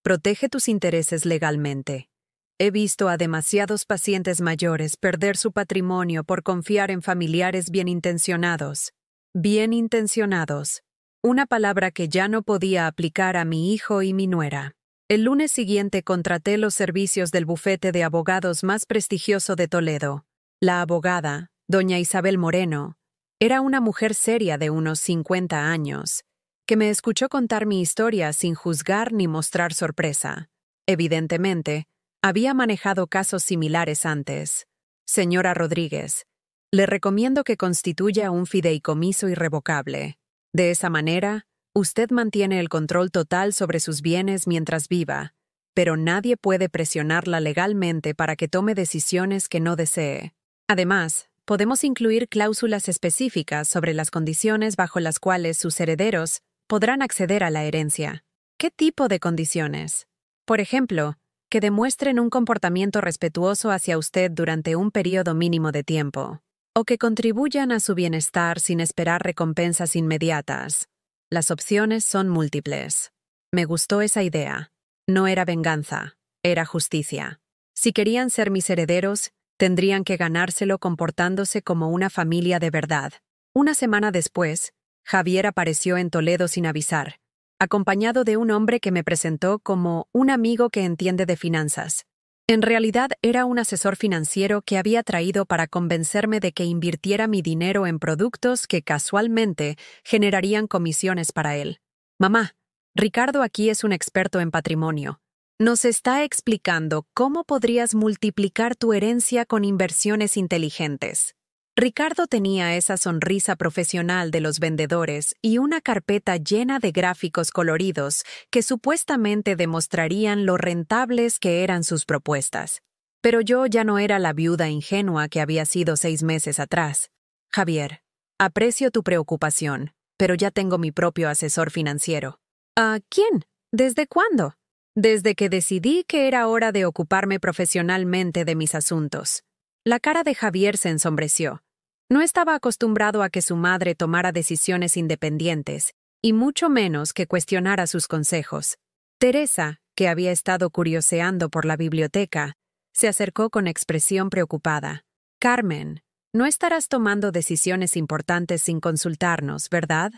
Protege tus intereses legalmente. He visto a demasiados pacientes mayores perder su patrimonio por confiar en familiares bien intencionados. Bien intencionados. Una palabra que ya no podía aplicar a mi hijo y mi nuera. El lunes siguiente contraté los servicios del bufete de abogados más prestigioso de Toledo. La abogada, doña Isabel Moreno, era una mujer seria de unos 50 años, que me escuchó contar mi historia sin juzgar ni mostrar sorpresa. Evidentemente, había manejado casos similares antes. Señora Rodríguez, le recomiendo que constituya un fideicomiso irrevocable. De esa manera, usted mantiene el control total sobre sus bienes mientras viva, pero nadie puede presionarla legalmente para que tome decisiones que no desee. Además, podemos incluir cláusulas específicas sobre las condiciones bajo las cuales sus herederos podrán acceder a la herencia. ¿Qué tipo de condiciones? Por ejemplo, que demuestren un comportamiento respetuoso hacia usted durante un periodo mínimo de tiempo, o que contribuyan a su bienestar sin esperar recompensas inmediatas. Las opciones son múltiples. Me gustó esa idea. No era venganza, era justicia. Si querían ser mis herederos, tendrían que ganárselo comportándose como una familia de verdad. Una semana después, Javier apareció en Toledo sin avisar, acompañado de un hombre que me presentó como un amigo que entiende de finanzas. En realidad era un asesor financiero que había traído para convencerme de que invirtiera mi dinero en productos que casualmente generarían comisiones para él. Mamá, Ricardo aquí es un experto en patrimonio. Nos está explicando cómo podrías multiplicar tu herencia con inversiones inteligentes. Ricardo tenía esa sonrisa profesional de los vendedores y una carpeta llena de gráficos coloridos que supuestamente demostrarían lo rentables que eran sus propuestas. Pero yo ya no era la viuda ingenua que había sido 6 meses atrás. Javier, aprecio tu preocupación, pero ya tengo mi propio asesor financiero. ¿A quién? ¿Desde cuándo? Desde que decidí que era hora de ocuparme profesionalmente de mis asuntos. La cara de Javier se ensombreció. No estaba acostumbrado a que su madre tomara decisiones independientes, y mucho menos que cuestionara sus consejos. Teresa, que había estado curioseando por la biblioteca, se acercó con expresión preocupada. Carmen, no estarás tomando decisiones importantes sin consultarnos, ¿verdad?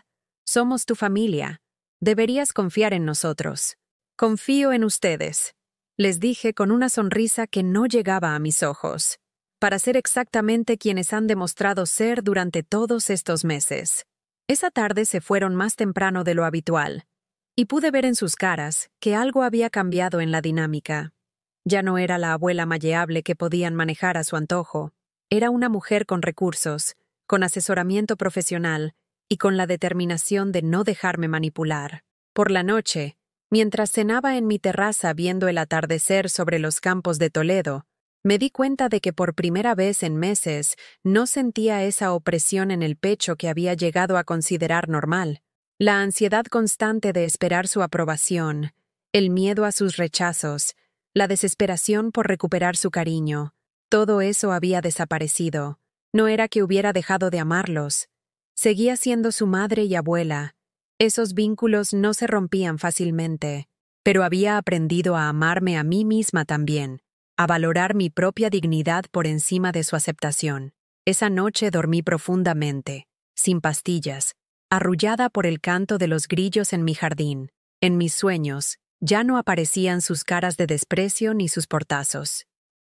Somos tu familia. Deberías confiar en nosotros. Confío en ustedes, les dije con una sonrisa que no llegaba a mis ojos, para ser exactamente quienes han demostrado ser durante todos estos meses. Esa tarde se fueron más temprano de lo habitual, y pude ver en sus caras que algo había cambiado en la dinámica. Ya no era la abuela malleable que podían manejar a su antojo. Era una mujer con recursos, con asesoramiento profesional y con la determinación de no dejarme manipular. Por la noche, mientras cenaba en mi terraza viendo el atardecer sobre los campos de Toledo, me di cuenta de que por primera vez en meses no sentía esa opresión en el pecho que había llegado a considerar normal. La ansiedad constante de esperar su aprobación, el miedo a sus rechazos, la desesperación por recuperar su cariño, todo eso había desaparecido. No era que hubiera dejado de amarlos. Seguía siendo su madre y abuela. Esos vínculos no se rompían fácilmente, pero había aprendido a amarme a mí misma también, a valorar mi propia dignidad por encima de su aceptación. Esa noche dormí profundamente, sin pastillas, arrullada por el canto de los grillos en mi jardín. En mis sueños, ya no aparecían sus caras de desprecio ni sus portazos.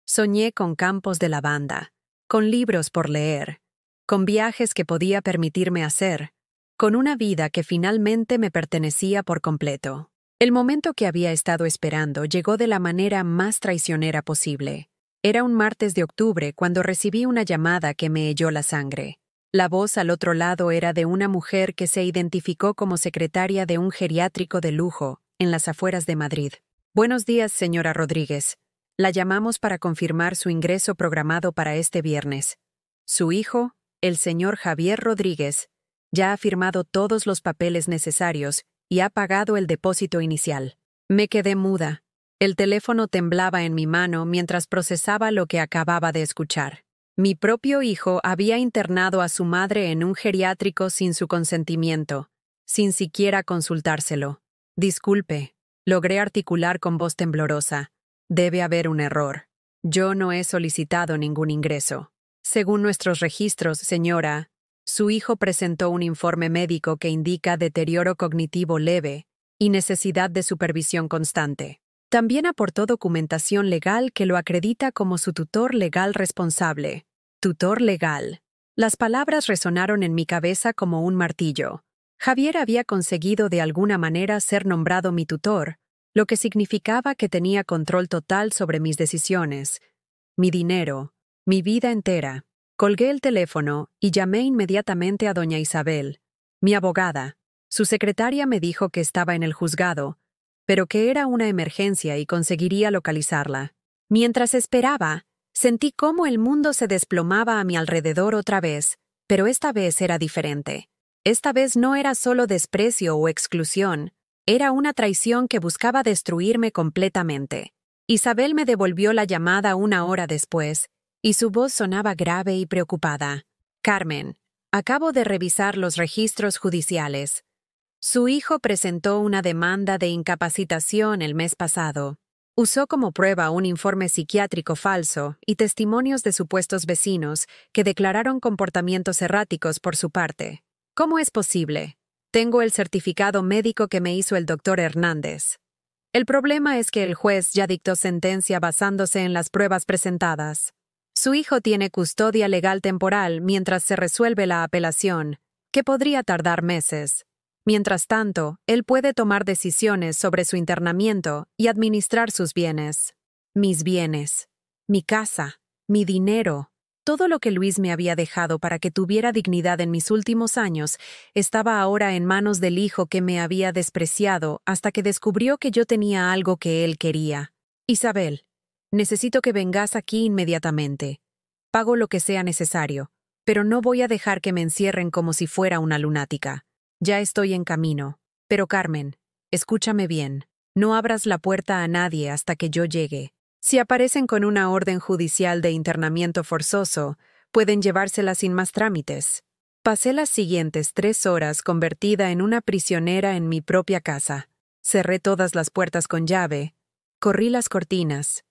Soñé con campos de lavanda, con libros por leer, con viajes que podía permitirme hacer, con una vida que finalmente me pertenecía por completo. El momento que había estado esperando llegó de la manera más traicionera posible. Era un martes de octubre cuando recibí una llamada que me heló la sangre. La voz al otro lado era de una mujer que se identificó como secretaria de un geriátrico de lujo en las afueras de Madrid. Buenos días, señora Rodríguez. La llamamos para confirmar su ingreso programado para este viernes. Su hijo, el señor Javier Rodríguez, ya ha firmado todos los papeles necesarios y ha pagado el depósito inicial. Me quedé muda. El teléfono temblaba en mi mano mientras procesaba lo que acababa de escuchar. Mi propio hijo había internado a su madre en un geriátrico sin su consentimiento, sin siquiera consultárselo. Disculpe, logré articular con voz temblorosa. Debe haber un error. Yo no he solicitado ningún ingreso. Según nuestros registros, señora, su hijo presentó un informe médico que indica deterioro cognitivo leve y necesidad de supervisión constante. También aportó documentación legal que lo acredita como su tutor legal responsable. Tutor legal. Las palabras resonaron en mi cabeza como un martillo. Javier había conseguido de alguna manera ser nombrado mi tutor, lo que significaba que tenía control total sobre mis decisiones, mi dinero, mi vida entera. Colgué el teléfono y llamé inmediatamente a doña Isabel, mi abogada. Su secretaria me dijo que estaba en el juzgado, pero que era una emergencia y conseguiría localizarla. Mientras esperaba, sentí cómo el mundo se desplomaba a mi alrededor otra vez, pero esta vez era diferente. Esta vez no era solo desprecio o exclusión, era una traición que buscaba destruirme completamente. Isabel me devolvió la llamada 1 hora después, y su voz sonaba grave y preocupada. Carmen, acabo de revisar los registros judiciales. Su hijo presentó una demanda de incapacitación el mes pasado. Usó como prueba un informe psiquiátrico falso y testimonios de supuestos vecinos que declararon comportamientos erráticos por su parte. ¿Cómo es posible? Tengo el certificado médico que me hizo el doctor Hernández. El problema es que el juez ya dictó sentencia basándose en las pruebas presentadas. Su hijo tiene custodia legal temporal mientras se resuelve la apelación, que podría tardar meses. Mientras tanto, él puede tomar decisiones sobre su internamiento y administrar sus bienes. Mis bienes, mi casa, mi dinero, todo lo que Luis me había dejado para que tuviera dignidad en mis últimos años, estaba ahora en manos del hijo que me había despreciado hasta que descubrió que yo tenía algo que él quería. Isabel, necesito que vengas aquí inmediatamente. Pago lo que sea necesario, pero no voy a dejar que me encierren como si fuera una lunática. Ya estoy en camino. Pero Carmen, escúchame bien. No abras la puerta a nadie hasta que yo llegue. Si aparecen con una orden judicial de internamiento forzoso, pueden llevársela sin más trámites. Pasé las siguientes 3 horas convertida en una prisionera en mi propia casa. Cerré todas las puertas con llave, corrí las cortinas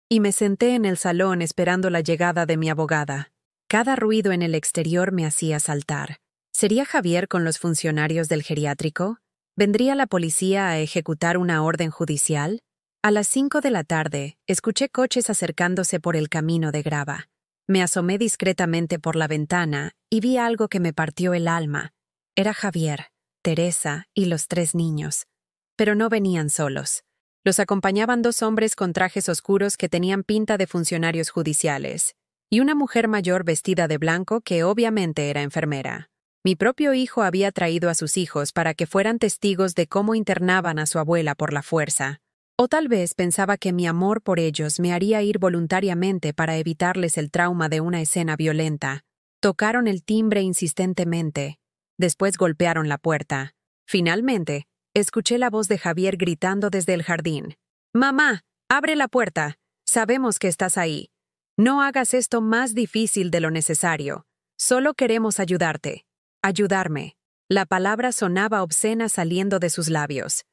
y me senté en el salón esperando la llegada de mi abogada. Cada ruido en el exterior me hacía saltar. ¿Sería Javier con los funcionarios del geriátrico? ¿Vendría la policía a ejecutar una orden judicial? A las 5 de la tarde, escuché coches acercándose por el camino de grava. Me asomé discretamente por la ventana y vi algo que me partió el alma. Era Javier, Teresa y los 3 niños. Pero no venían solos. Los acompañaban 2 hombres con trajes oscuros que tenían pinta de funcionarios judiciales, y una mujer mayor vestida de blanco que obviamente era enfermera. Mi propio hijo había traído a sus hijos para que fueran testigos de cómo internaban a su abuela por la fuerza. O tal vez pensaba que mi amor por ellos me haría ir voluntariamente para evitarles el trauma de una escena violenta. Tocaron el timbre insistentemente. Después golpearon la puerta. Finalmente, escuché la voz de Javier gritando desde el jardín. «Mamá, abre la puerta. Sabemos que estás ahí. No hagas esto más difícil de lo necesario. Solo queremos ayudarte». Ayudarme. La palabra sonaba obscena saliendo de sus labios.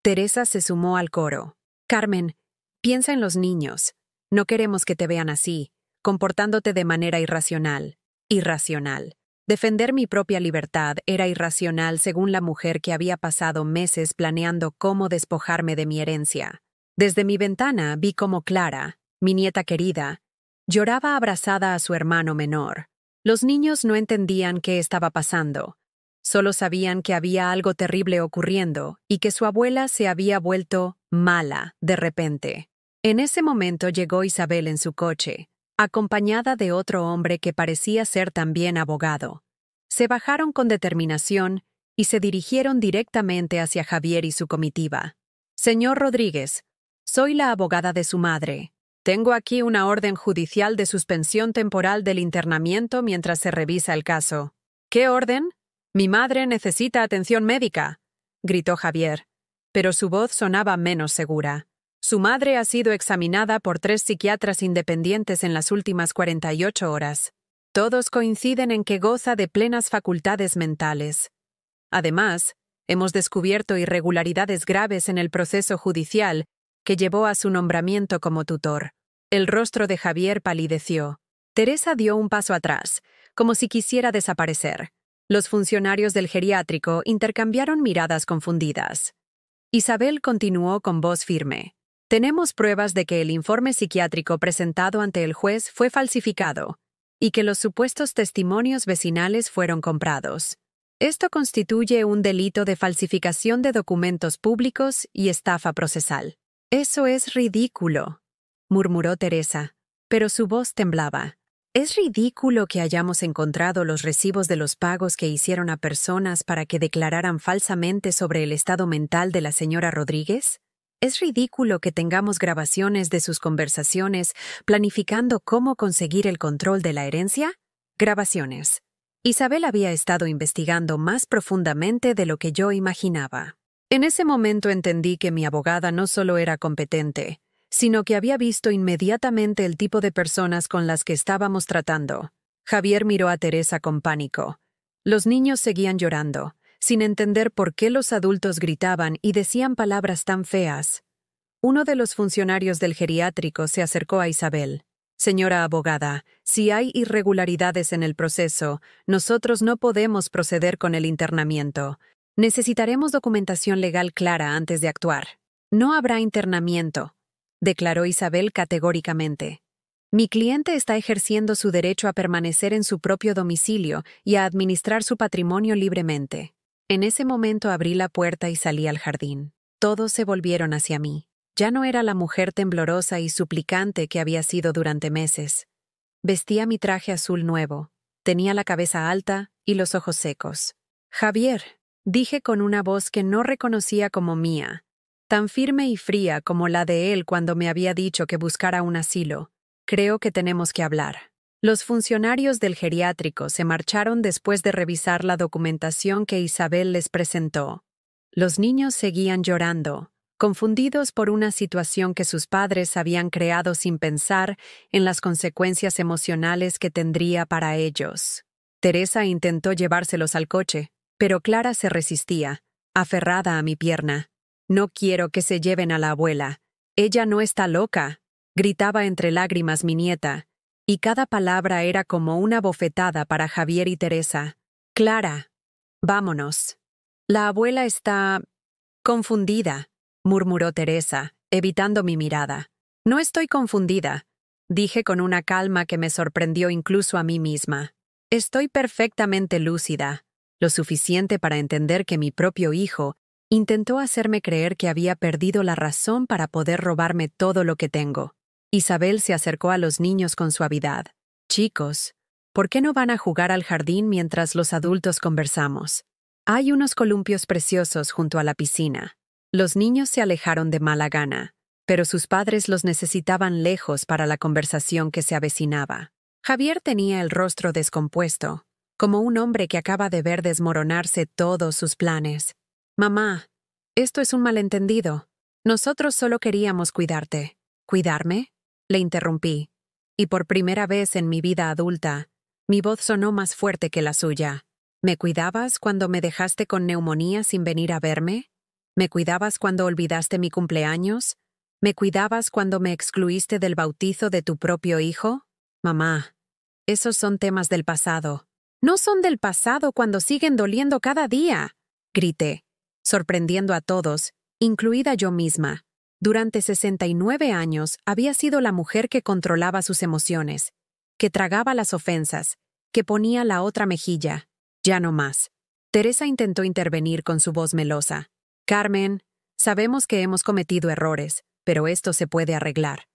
Teresa se sumó al coro. Carmen, piensa en los niños. No queremos que te vean así, comportándote de manera irracional. Irracional. Defender mi propia libertad era irracional según la mujer que había pasado meses planeando cómo despojarme de mi herencia. Desde mi ventana vi cómo Clara, mi nieta querida, lloraba abrazada a su hermano menor. Los niños no entendían qué estaba pasando. Solo sabían que había algo terrible ocurriendo y que su abuela se había vuelto mala de repente. En ese momento llegó Isabel en su coche, acompañada de otro hombre que parecía ser también abogado. Se bajaron con determinación y se dirigieron directamente hacia Javier y su comitiva. «Señor Rodríguez, soy la abogada de su madre. Tengo aquí una orden judicial de suspensión temporal del internamiento mientras se revisa el caso». «¿Qué orden? Mi madre necesita atención médica», gritó Javier, pero su voz sonaba menos segura. «Su madre ha sido examinada por 3 psiquiatras independientes en las últimas 48 horas. Todos coinciden en que goza de plenas facultades mentales. Además, hemos descubierto irregularidades graves en el proceso judicial que llevó a su nombramiento como tutor». El rostro de Javier palideció. Teresa dio un paso atrás, como si quisiera desaparecer. Los funcionarios del geriátrico intercambiaron miradas confundidas. Isabel continuó con voz firme. «Tenemos pruebas de que el informe psiquiátrico presentado ante el juez fue falsificado y que los supuestos testimonios vecinales fueron comprados. Esto constituye un delito de falsificación de documentos públicos y estafa procesal». «Eso es ridículo», murmuró Teresa, pero su voz temblaba. «Es ridículo que hayamos encontrado los recibos de los pagos que hicieron a personas para que declararan falsamente sobre el estado mental de la señora Rodríguez. ¿Es ridículo que tengamos grabaciones de sus conversaciones planificando cómo conseguir el control de la herencia? Grabaciones». Isabel había estado investigando más profundamente de lo que yo imaginaba. En ese momento entendí que mi abogada no solo era competente, sino que había visto inmediatamente el tipo de personas con las que estábamos tratando. Javier miró a Teresa con pánico. Los niños seguían llorando, sin entender por qué los adultos gritaban y decían palabras tan feas. Uno de los funcionarios del geriátrico se acercó a Isabel. «Señora abogada, si hay irregularidades en el proceso, nosotros no podemos proceder con el internamiento. Necesitaremos documentación legal clara antes de actuar». «No habrá internamiento», declaró Isabel categóricamente. «Mi cliente está ejerciendo su derecho a permanecer en su propio domicilio y a administrar su patrimonio libremente». En ese momento abrí la puerta y salí al jardín. Todos se volvieron hacia mí. Ya no era la mujer temblorosa y suplicante que había sido durante meses. Vestía mi traje azul nuevo, tenía la cabeza alta y los ojos secos. «Javier», dije con una voz que no reconocía como mía, tan firme y fría como la de él cuando me había dicho que buscara un asilo. «Creo que tenemos que hablar». Los funcionarios del geriátrico se marcharon después de revisar la documentación que Isabel les presentó. Los niños seguían llorando, confundidos por una situación que sus padres habían creado sin pensar en las consecuencias emocionales que tendría para ellos. Teresa intentó llevárselos al coche, pero Clara se resistía, aferrada a mi pierna. «No quiero que se lleven a la abuela. Ella no está loca», gritaba entre lágrimas mi nieta, y cada palabra era como una bofetada para Javier y Teresa. «Clara, vámonos. La abuela está confundida», murmuró Teresa, evitando mi mirada. «No estoy confundida», dije con una calma que me sorprendió incluso a mí misma. «Estoy perfectamente lúcida, lo suficiente para entender que mi propio hijo intentó hacerme creer que había perdido la razón para poder robarme todo lo que tengo». Isabel se acercó a los niños con suavidad. «Chicos, ¿por qué no van a jugar al jardín mientras los adultos conversamos? Hay unos columpios preciosos junto a la piscina». Los niños se alejaron de mala gana, pero sus padres los necesitaban lejos para la conversación que se avecinaba. Javier tenía el rostro descompuesto, como un hombre que acaba de ver desmoronarse todos sus planes. «Mamá, esto es un malentendido. Nosotros solo queríamos cuidarte». «¿Cuidarme?», le interrumpí, y por primera vez en mi vida adulta, mi voz sonó más fuerte que la suya. «¿Me cuidabas cuando me dejaste con neumonía sin venir a verme? ¿Me cuidabas cuando olvidaste mi cumpleaños? ¿Me cuidabas cuando me excluiste del bautizo de tu propio hijo? Mamá, esos son temas del pasado». «No son del pasado cuando siguen doliendo cada día», grité, sorprendiendo a todos, incluida yo misma. Durante 69 años había sido la mujer que controlaba sus emociones, que tragaba las ofensas, que ponía la otra mejilla. Ya no más. Teresa intentó intervenir con su voz melosa. «Carmen, sabemos que hemos cometido errores, pero esto se puede arreglar.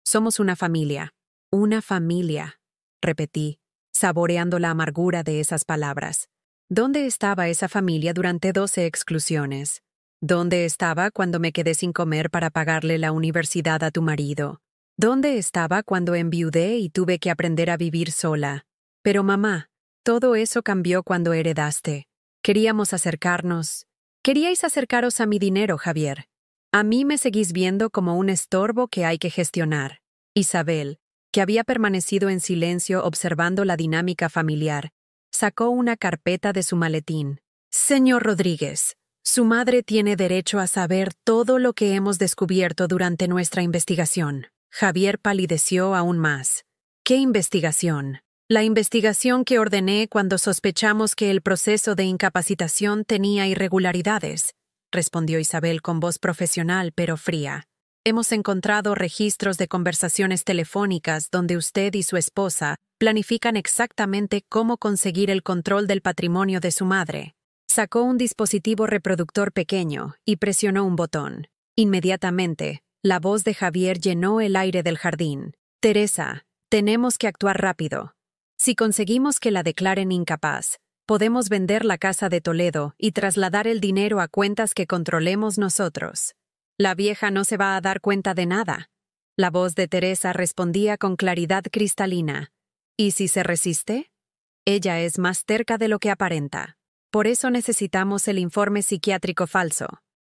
Somos una familia». «Una familia», repetí, saboreando la amargura de esas palabras. ¿Dónde estaba esa familia durante 12 exclusiones? ¿Dónde estaba cuando me quedé sin comer para pagarle la universidad a tu marido? ¿Dónde estaba cuando enviudé y tuve que aprender a vivir sola? Pero mamá, todo eso cambió cuando heredaste. Queríamos acercarnos. Queríais acercaros a mi dinero, Javier. A mí me seguís viendo como un estorbo que hay que gestionar. Isabel, que había permanecido en silencio observando la dinámica familiar, sacó una carpeta de su maletín. Señor Rodríguez, su madre tiene derecho a saber todo lo que hemos descubierto durante nuestra investigación. Javier palideció aún más. ¿Qué investigación? La investigación que ordené cuando sospechamos que el proceso de incapacitación tenía irregularidades, respondió Isabel con voz profesional pero fría. Hemos encontrado registros de conversaciones telefónicas donde usted y su esposa planifican exactamente cómo conseguir el control del patrimonio de su madre. Sacó un dispositivo reproductor pequeño y presionó un botón. Inmediatamente, la voz de Javier llenó el aire del jardín. Teresa, tenemos que actuar rápido. Si conseguimos que la declaren incapaz, podemos vender la casa de Toledo y trasladar el dinero a cuentas que controlemos nosotros. La vieja no se va a dar cuenta de nada. La voz de Teresa respondía con claridad cristalina. ¿Y si se resiste? Ella es más terca de lo que aparenta. Por eso necesitamos el informe psiquiátrico falso.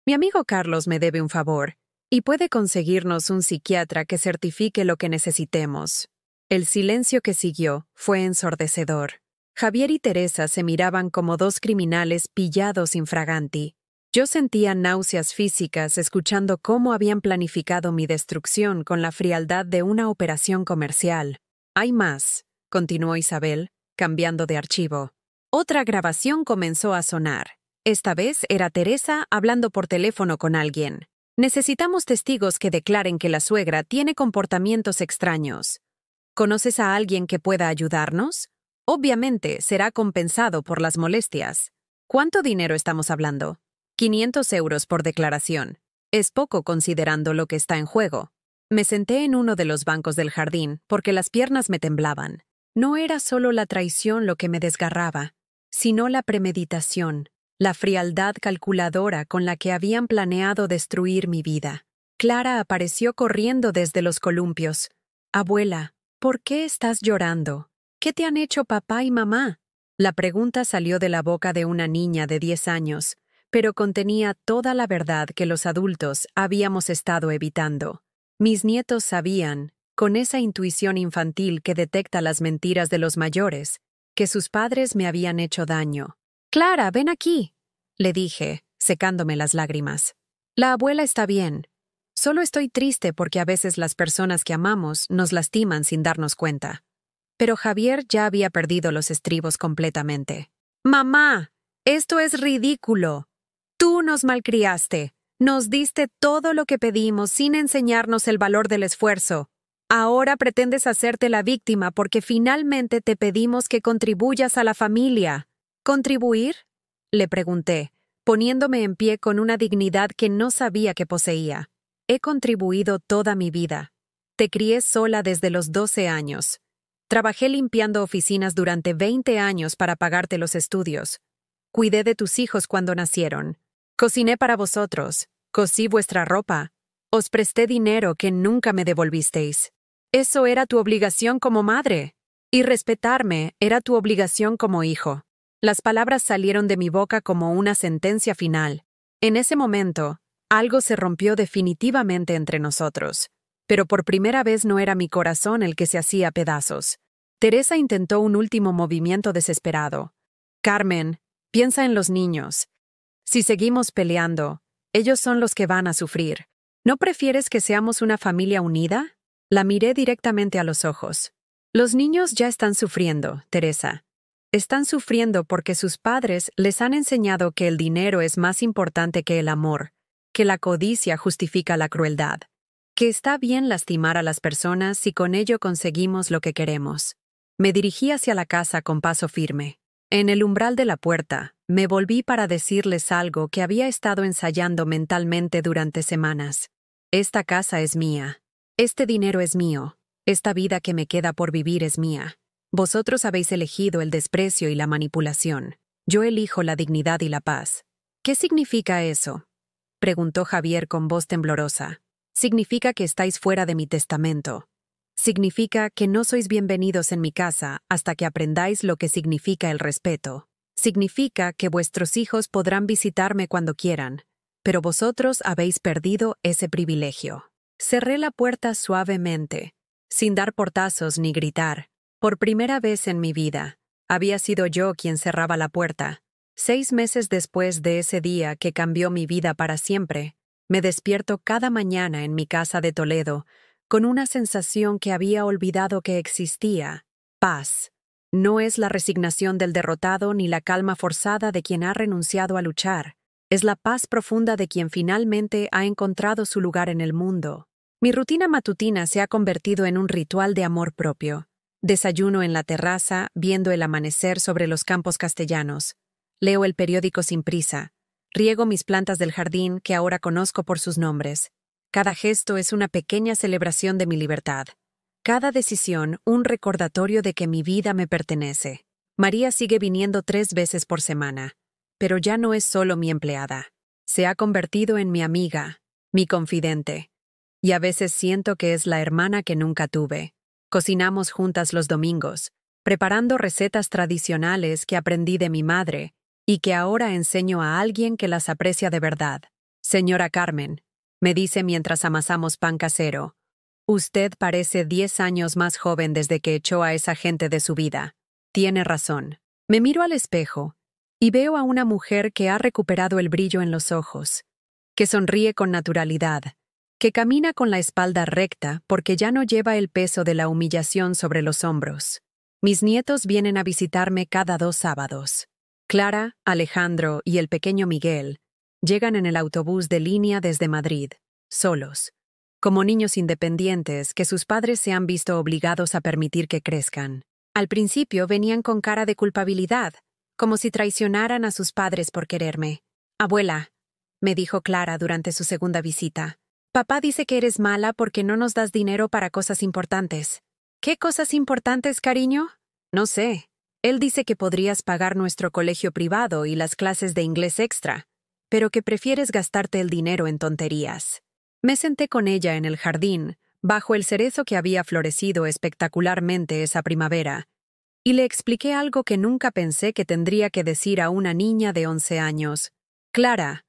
Mi amigo Carlos me debe un favor, y puede conseguirnos un psiquiatra que certifique lo que necesitemos. El silencio que siguió fue ensordecedor. Javier y Teresa se miraban como dos criminales pillados infraganti. Yo sentía náuseas físicas escuchando cómo habían planificado mi destrucción con la frialdad de una operación comercial. Hay más, continuó Isabel, cambiando de archivo. Otra grabación comenzó a sonar. Esta vez era Teresa hablando por teléfono con alguien. Necesitamos testigos que declaren que la suegra tiene comportamientos extraños. ¿Conoces a alguien que pueda ayudarnos? Obviamente será compensado por las molestias. ¿Cuánto dinero estamos hablando? 500 euros por declaración. Es poco considerando lo que está en juego. Me senté en uno de los bancos del jardín porque las piernas me temblaban. No era solo la traición lo que me desgarraba, sino la premeditación, la frialdad calculadora con la que habían planeado destruir mi vida. Clara apareció corriendo desde los columpios. Abuela, ¿por qué estás llorando? ¿Qué te han hecho papá y mamá? La pregunta salió de la boca de una niña de 10 años, pero contenía toda la verdad que los adultos habíamos estado evitando. Mis nietos sabían, con esa intuición infantil que detecta las mentiras de los mayores, que sus padres me habían hecho daño. «Clara, ven aquí», le dije, secándome las lágrimas. «La abuela está bien. Solo estoy triste porque a veces las personas que amamos nos lastiman sin darnos cuenta». Pero Javier ya había perdido los estribos completamente. «Mamá, esto es ridículo. Tú nos malcriaste. Nos diste todo lo que pedimos sin enseñarnos el valor del esfuerzo. Ahora pretendes hacerte la víctima porque finalmente te pedimos que contribuyas a la familia». «¿Contribuir?», le pregunté, poniéndome en pie con una dignidad que no sabía que poseía. «He contribuido toda mi vida. Te crié sola desde los 12 años. Trabajé limpiando oficinas durante 20 años para pagarte los estudios. Cuidé de tus hijos cuando nacieron. Cociné para vosotros. Cosí vuestra ropa. Os presté dinero que nunca me devolvisteis. Eso era tu obligación como madre. Y respetarme era tu obligación como hijo». Las palabras salieron de mi boca como una sentencia final. En ese momento, algo se rompió definitivamente entre nosotros. Pero por primera vez no era mi corazón el que se hacía pedazos. Teresa intentó un último movimiento desesperado. «Carmen, piensa en los niños. Si seguimos peleando, ellos son los que van a sufrir. ¿No prefieres que seamos una familia unida?». La miré directamente a los ojos. «Los niños ya están sufriendo, Teresa. Están sufriendo porque sus padres les han enseñado que el dinero es más importante que el amor, que la codicia justifica la crueldad, que está bien lastimar a las personas si con ello conseguimos lo que queremos». Me dirigí hacia la casa con paso firme. En el umbral de la puerta, me volví para decirles algo que había estado ensayando mentalmente durante semanas. Esta casa es mía. Este dinero es mío. Esta vida que me queda por vivir es mía. Vosotros habéis elegido el desprecio y la manipulación. Yo elijo la dignidad y la paz. ¿Qué significa eso? Preguntó Javier con voz temblorosa. Significa que estáis fuera de mi testamento. Significa que no sois bienvenidos en mi casa hasta que aprendáis lo que significa el respeto. Significa que vuestros hijos podrán visitarme cuando quieran, pero vosotros habéis perdido ese privilegio. Cerré la puerta suavemente, sin dar portazos ni gritar. Por primera vez en mi vida, había sido yo quien cerraba la puerta. 6 meses después de ese día que cambió mi vida para siempre, me despierto cada mañana en mi casa de Toledo con una sensación que había olvidado que existía: paz. No es la resignación del derrotado ni la calma forzada de quien ha renunciado a luchar. Es la paz profunda de quien finalmente ha encontrado su lugar en el mundo. Mi rutina matutina se ha convertido en un ritual de amor propio. Desayuno en la terraza, viendo el amanecer sobre los campos castellanos. Leo el periódico sin prisa. Riego mis plantas del jardín que ahora conozco por sus nombres. Cada gesto es una pequeña celebración de mi libertad. Cada decisión, un recordatorio de que mi vida me pertenece. María sigue viniendo 3 veces por semana, pero ya no es solo mi empleada. Se ha convertido en mi amiga, mi confidente. Y a veces siento que es la hermana que nunca tuve. Cocinamos juntas los domingos, preparando recetas tradicionales que aprendí de mi madre y que ahora enseño a alguien que las aprecia de verdad. Señora Carmen, me dice mientras amasamos pan casero, usted parece 10 años más joven desde que echó a esa gente de su vida. Tiene razón. Me miro al espejo y veo a una mujer que ha recuperado el brillo en los ojos, que sonríe con naturalidad, que camina con la espalda recta porque ya no lleva el peso de la humillación sobre los hombros. Mis nietos vienen a visitarme cada 2 sábados. Clara, Alejandro y el pequeño Miguel llegan en el autobús de línea desde Madrid, solos, como niños independientes que sus padres se han visto obligados a permitir que crezcan. Al principio venían con cara de culpabilidad, como si traicionaran a sus padres por quererme. Abuela, me dijo Clara durante su segunda visita, papá dice que eres mala porque no nos das dinero para cosas importantes. ¿Qué cosas importantes, cariño? No sé. Él dice que podrías pagar nuestro colegio privado y las clases de inglés extra, pero que prefieres gastarte el dinero en tonterías. Me senté con ella en el jardín, bajo el cerezo que había florecido espectacularmente esa primavera, y le expliqué algo que nunca pensé que tendría que decir a una niña de 11 años. Clara,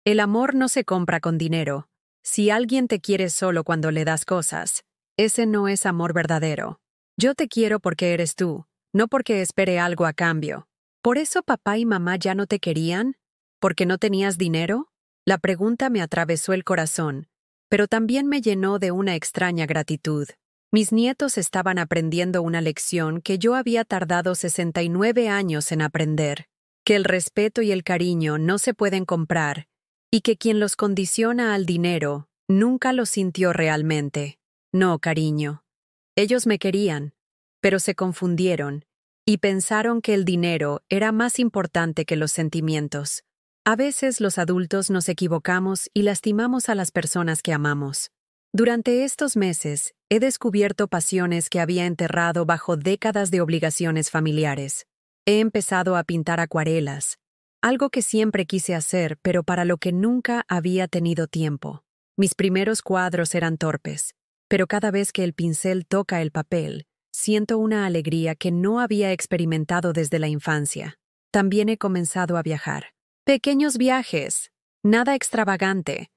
el amor no se compra con dinero. Si alguien te quiere solo cuando le das cosas, ese no es amor verdadero. Yo te quiero porque eres tú, no porque espere algo a cambio. ¿Por eso papá y mamá ya no te querían? ¿Porque no tenías dinero? La pregunta me atravesó el corazón, pero también me llenó de una extraña gratitud. Mis nietos estaban aprendiendo una lección que yo había tardado 69 años en aprender, que el respeto y el cariño no se pueden comprar, y que quien los condiciona al dinero nunca lo sintió realmente. No, cariño. Ellos me querían, pero se confundieron y pensaron que el dinero era más importante que los sentimientos. A veces los adultos nos equivocamos y lastimamos a las personas que amamos. Durante estos meses, he descubierto pasiones que había enterrado bajo décadas de obligaciones familiares. He empezado a pintar acuarelas, algo que siempre quise hacer, pero para lo que nunca había tenido tiempo. Mis primeros cuadros eran torpes, pero cada vez que el pincel toca el papel, siento una alegría que no había experimentado desde la infancia. También he comenzado a viajar. Pequeños viajes, nada extravagante,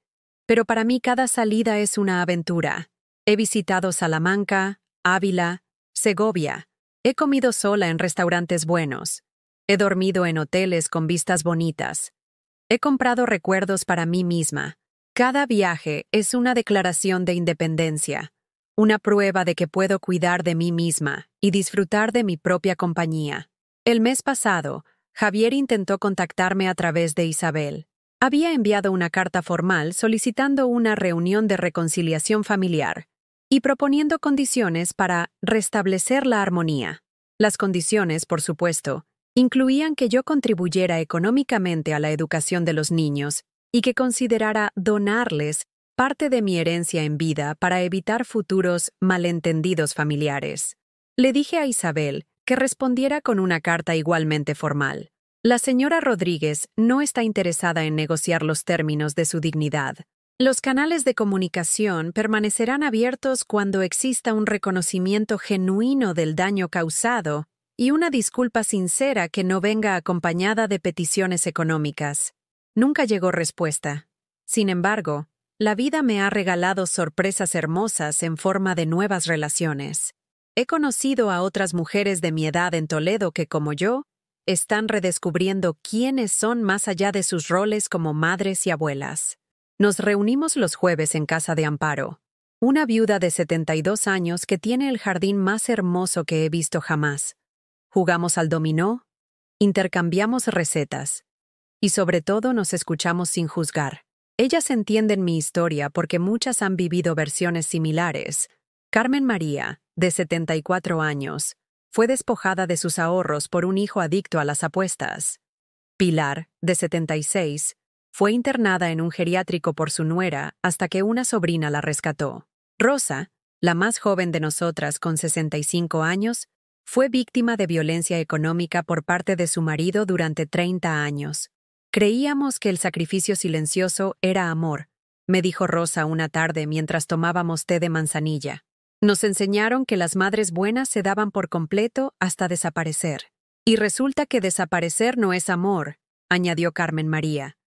pero para mí cada salida es una aventura. He visitado Salamanca, Ávila, Segovia. He comido sola en restaurantes buenos. He dormido en hoteles con vistas bonitas. He comprado recuerdos para mí misma. Cada viaje es una declaración de independencia, una prueba de que puedo cuidar de mí misma y disfrutar de mi propia compañía. El mes pasado, Javier intentó contactarme a través de Isabel. Había enviado una carta formal solicitando una reunión de reconciliación familiar y proponiendo condiciones para restablecer la armonía. Las condiciones, por supuesto, incluían que yo contribuyera económicamente a la educación de los niños y que considerara donarles parte de mi herencia en vida para evitar futuros malentendidos familiares. Le dije a Isabel que respondiera con una carta igualmente formal. La señora Rodríguez no está interesada en negociar los términos de su dignidad. Los canales de comunicación permanecerán abiertos cuando exista un reconocimiento genuino del daño causado y una disculpa sincera que no venga acompañada de peticiones económicas. Nunca llegó respuesta. Sin embargo, la vida me ha regalado sorpresas hermosas en forma de nuevas relaciones. He conocido a otras mujeres de mi edad en Toledo que, como yo, están redescubriendo quiénes son más allá de sus roles como madres y abuelas. Nos reunimos los jueves en casa de Amparo, una viuda de 72 años que tiene el jardín más hermoso que he visto jamás. Jugamos al dominó, intercambiamos recetas y sobre todo nos escuchamos sin juzgar. Ellas entienden mi historia porque muchas han vivido versiones similares. Carmen María, de 74 años, fue despojada de sus ahorros por un hijo adicto a las apuestas. Pilar, de 76, fue internada en un geriátrico por su nuera hasta que una sobrina la rescató. Rosa, la más joven de nosotras con 65 años, fue víctima de violencia económica por parte de su marido durante 30 años. Creíamos que el sacrificio silencioso era amor, me dijo Rosa una tarde mientras tomábamos té de manzanilla. Nos enseñaron que las madres buenas se daban por completo hasta desaparecer. Y resulta que desaparecer no es amor, añadió Carmen María.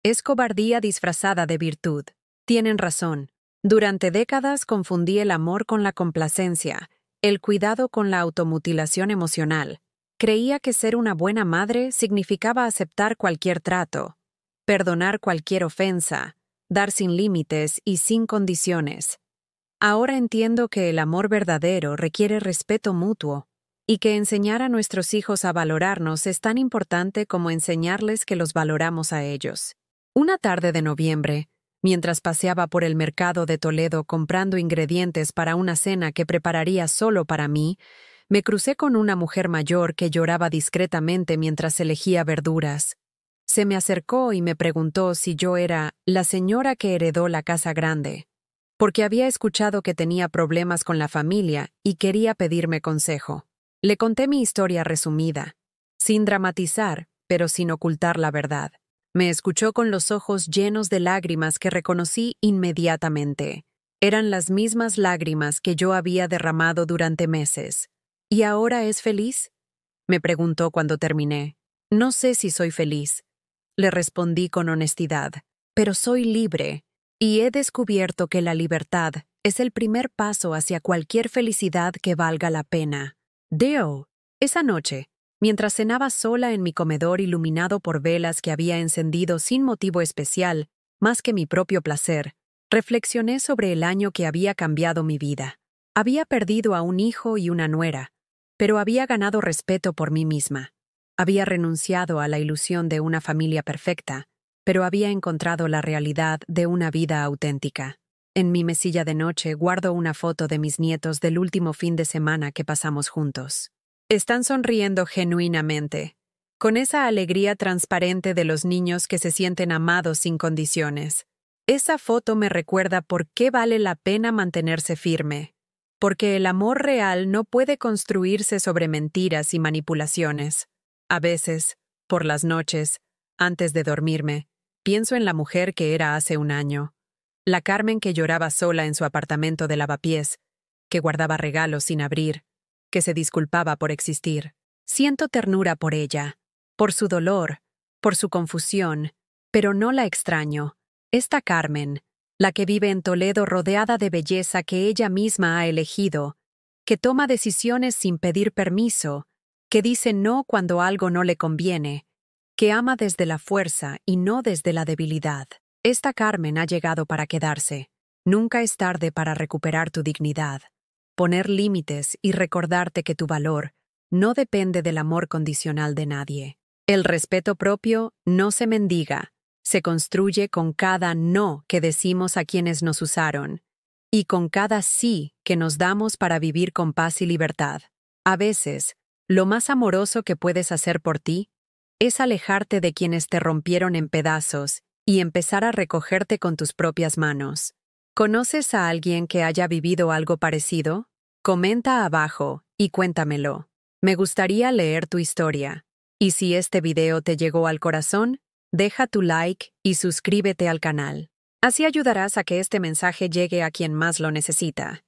Es cobardía disfrazada de virtud. Tienen razón. Durante décadas confundí el amor con la complacencia, el cuidado con la automutilación emocional. Creía que ser una buena madre significaba aceptar cualquier trato, perdonar cualquier ofensa, dar sin límites y sin condiciones. Ahora entiendo que el amor verdadero requiere respeto mutuo y que enseñar a nuestros hijos a valorarnos es tan importante como enseñarles que los valoramos a ellos. Una tarde de noviembre, mientras paseaba por el mercado de Toledo comprando ingredientes para una cena que prepararía solo para mí, me crucé con una mujer mayor que lloraba discretamente mientras elegía verduras. Se me acercó y me preguntó si yo era la señora que heredó la casa grande, porque había escuchado que tenía problemas con la familia y quería pedirme consejo. Le conté mi historia resumida, sin dramatizar, pero sin ocultar la verdad. Me escuchó con los ojos llenos de lágrimas que reconocí inmediatamente. Eran las mismas lágrimas que yo había derramado durante meses. ¿Y ahora es feliz?, me preguntó cuando terminé. No sé si soy feliz, le respondí con honestidad, pero soy libre, y he descubierto que la libertad es el primer paso hacia cualquier felicidad que valga la pena. Deo, esa noche, mientras cenaba sola en mi comedor iluminado por velas que había encendido sin motivo especial, más que mi propio placer, reflexioné sobre el año que había cambiado mi vida. Había perdido a un hijo y una nuera, pero había ganado respeto por mí misma. Había renunciado a la ilusión de una familia perfecta, pero había encontrado la realidad de una vida auténtica. En mi mesilla de noche guardo una foto de mis nietos del último fin de semana que pasamos juntos. Están sonriendo genuinamente, con esa alegría transparente de los niños que se sienten amados sin condiciones. Esa foto me recuerda por qué vale la pena mantenerse firme, porque el amor real no puede construirse sobre mentiras y manipulaciones. A veces, por las noches, antes de dormirme, pienso en la mujer que era hace un año, la Carmen que lloraba sola en su apartamento de lavapiés, que guardaba regalos sin abrir, que se disculpaba por existir. Siento ternura por ella, por su dolor, por su confusión, pero no la extraño. Esta Carmen, la que vive en Toledo rodeada de belleza que ella misma ha elegido, que toma decisiones sin pedir permiso, que dice no cuando algo no le conviene, que ama desde la fuerza y no desde la debilidad. Esta Carmen ha llegado para quedarse. Nunca es tarde para recuperar tu dignidad, poner límites y recordarte que tu valor no depende del amor condicional de nadie. El respeto propio no se mendiga, se construye con cada no que decimos a quienes nos usaron y con cada sí que nos damos para vivir con paz y libertad. A veces, lo más amoroso que puedes hacer por ti es alejarte de quienes te rompieron en pedazos y empezar a recogerte con tus propias manos. ¿Conoces a alguien que haya vivido algo parecido? Comenta abajo y cuéntamelo. Me gustaría leer tu historia. Y si este video te llegó al corazón, deja tu like y suscríbete al canal. Así ayudarás a que este mensaje llegue a quien más lo necesita.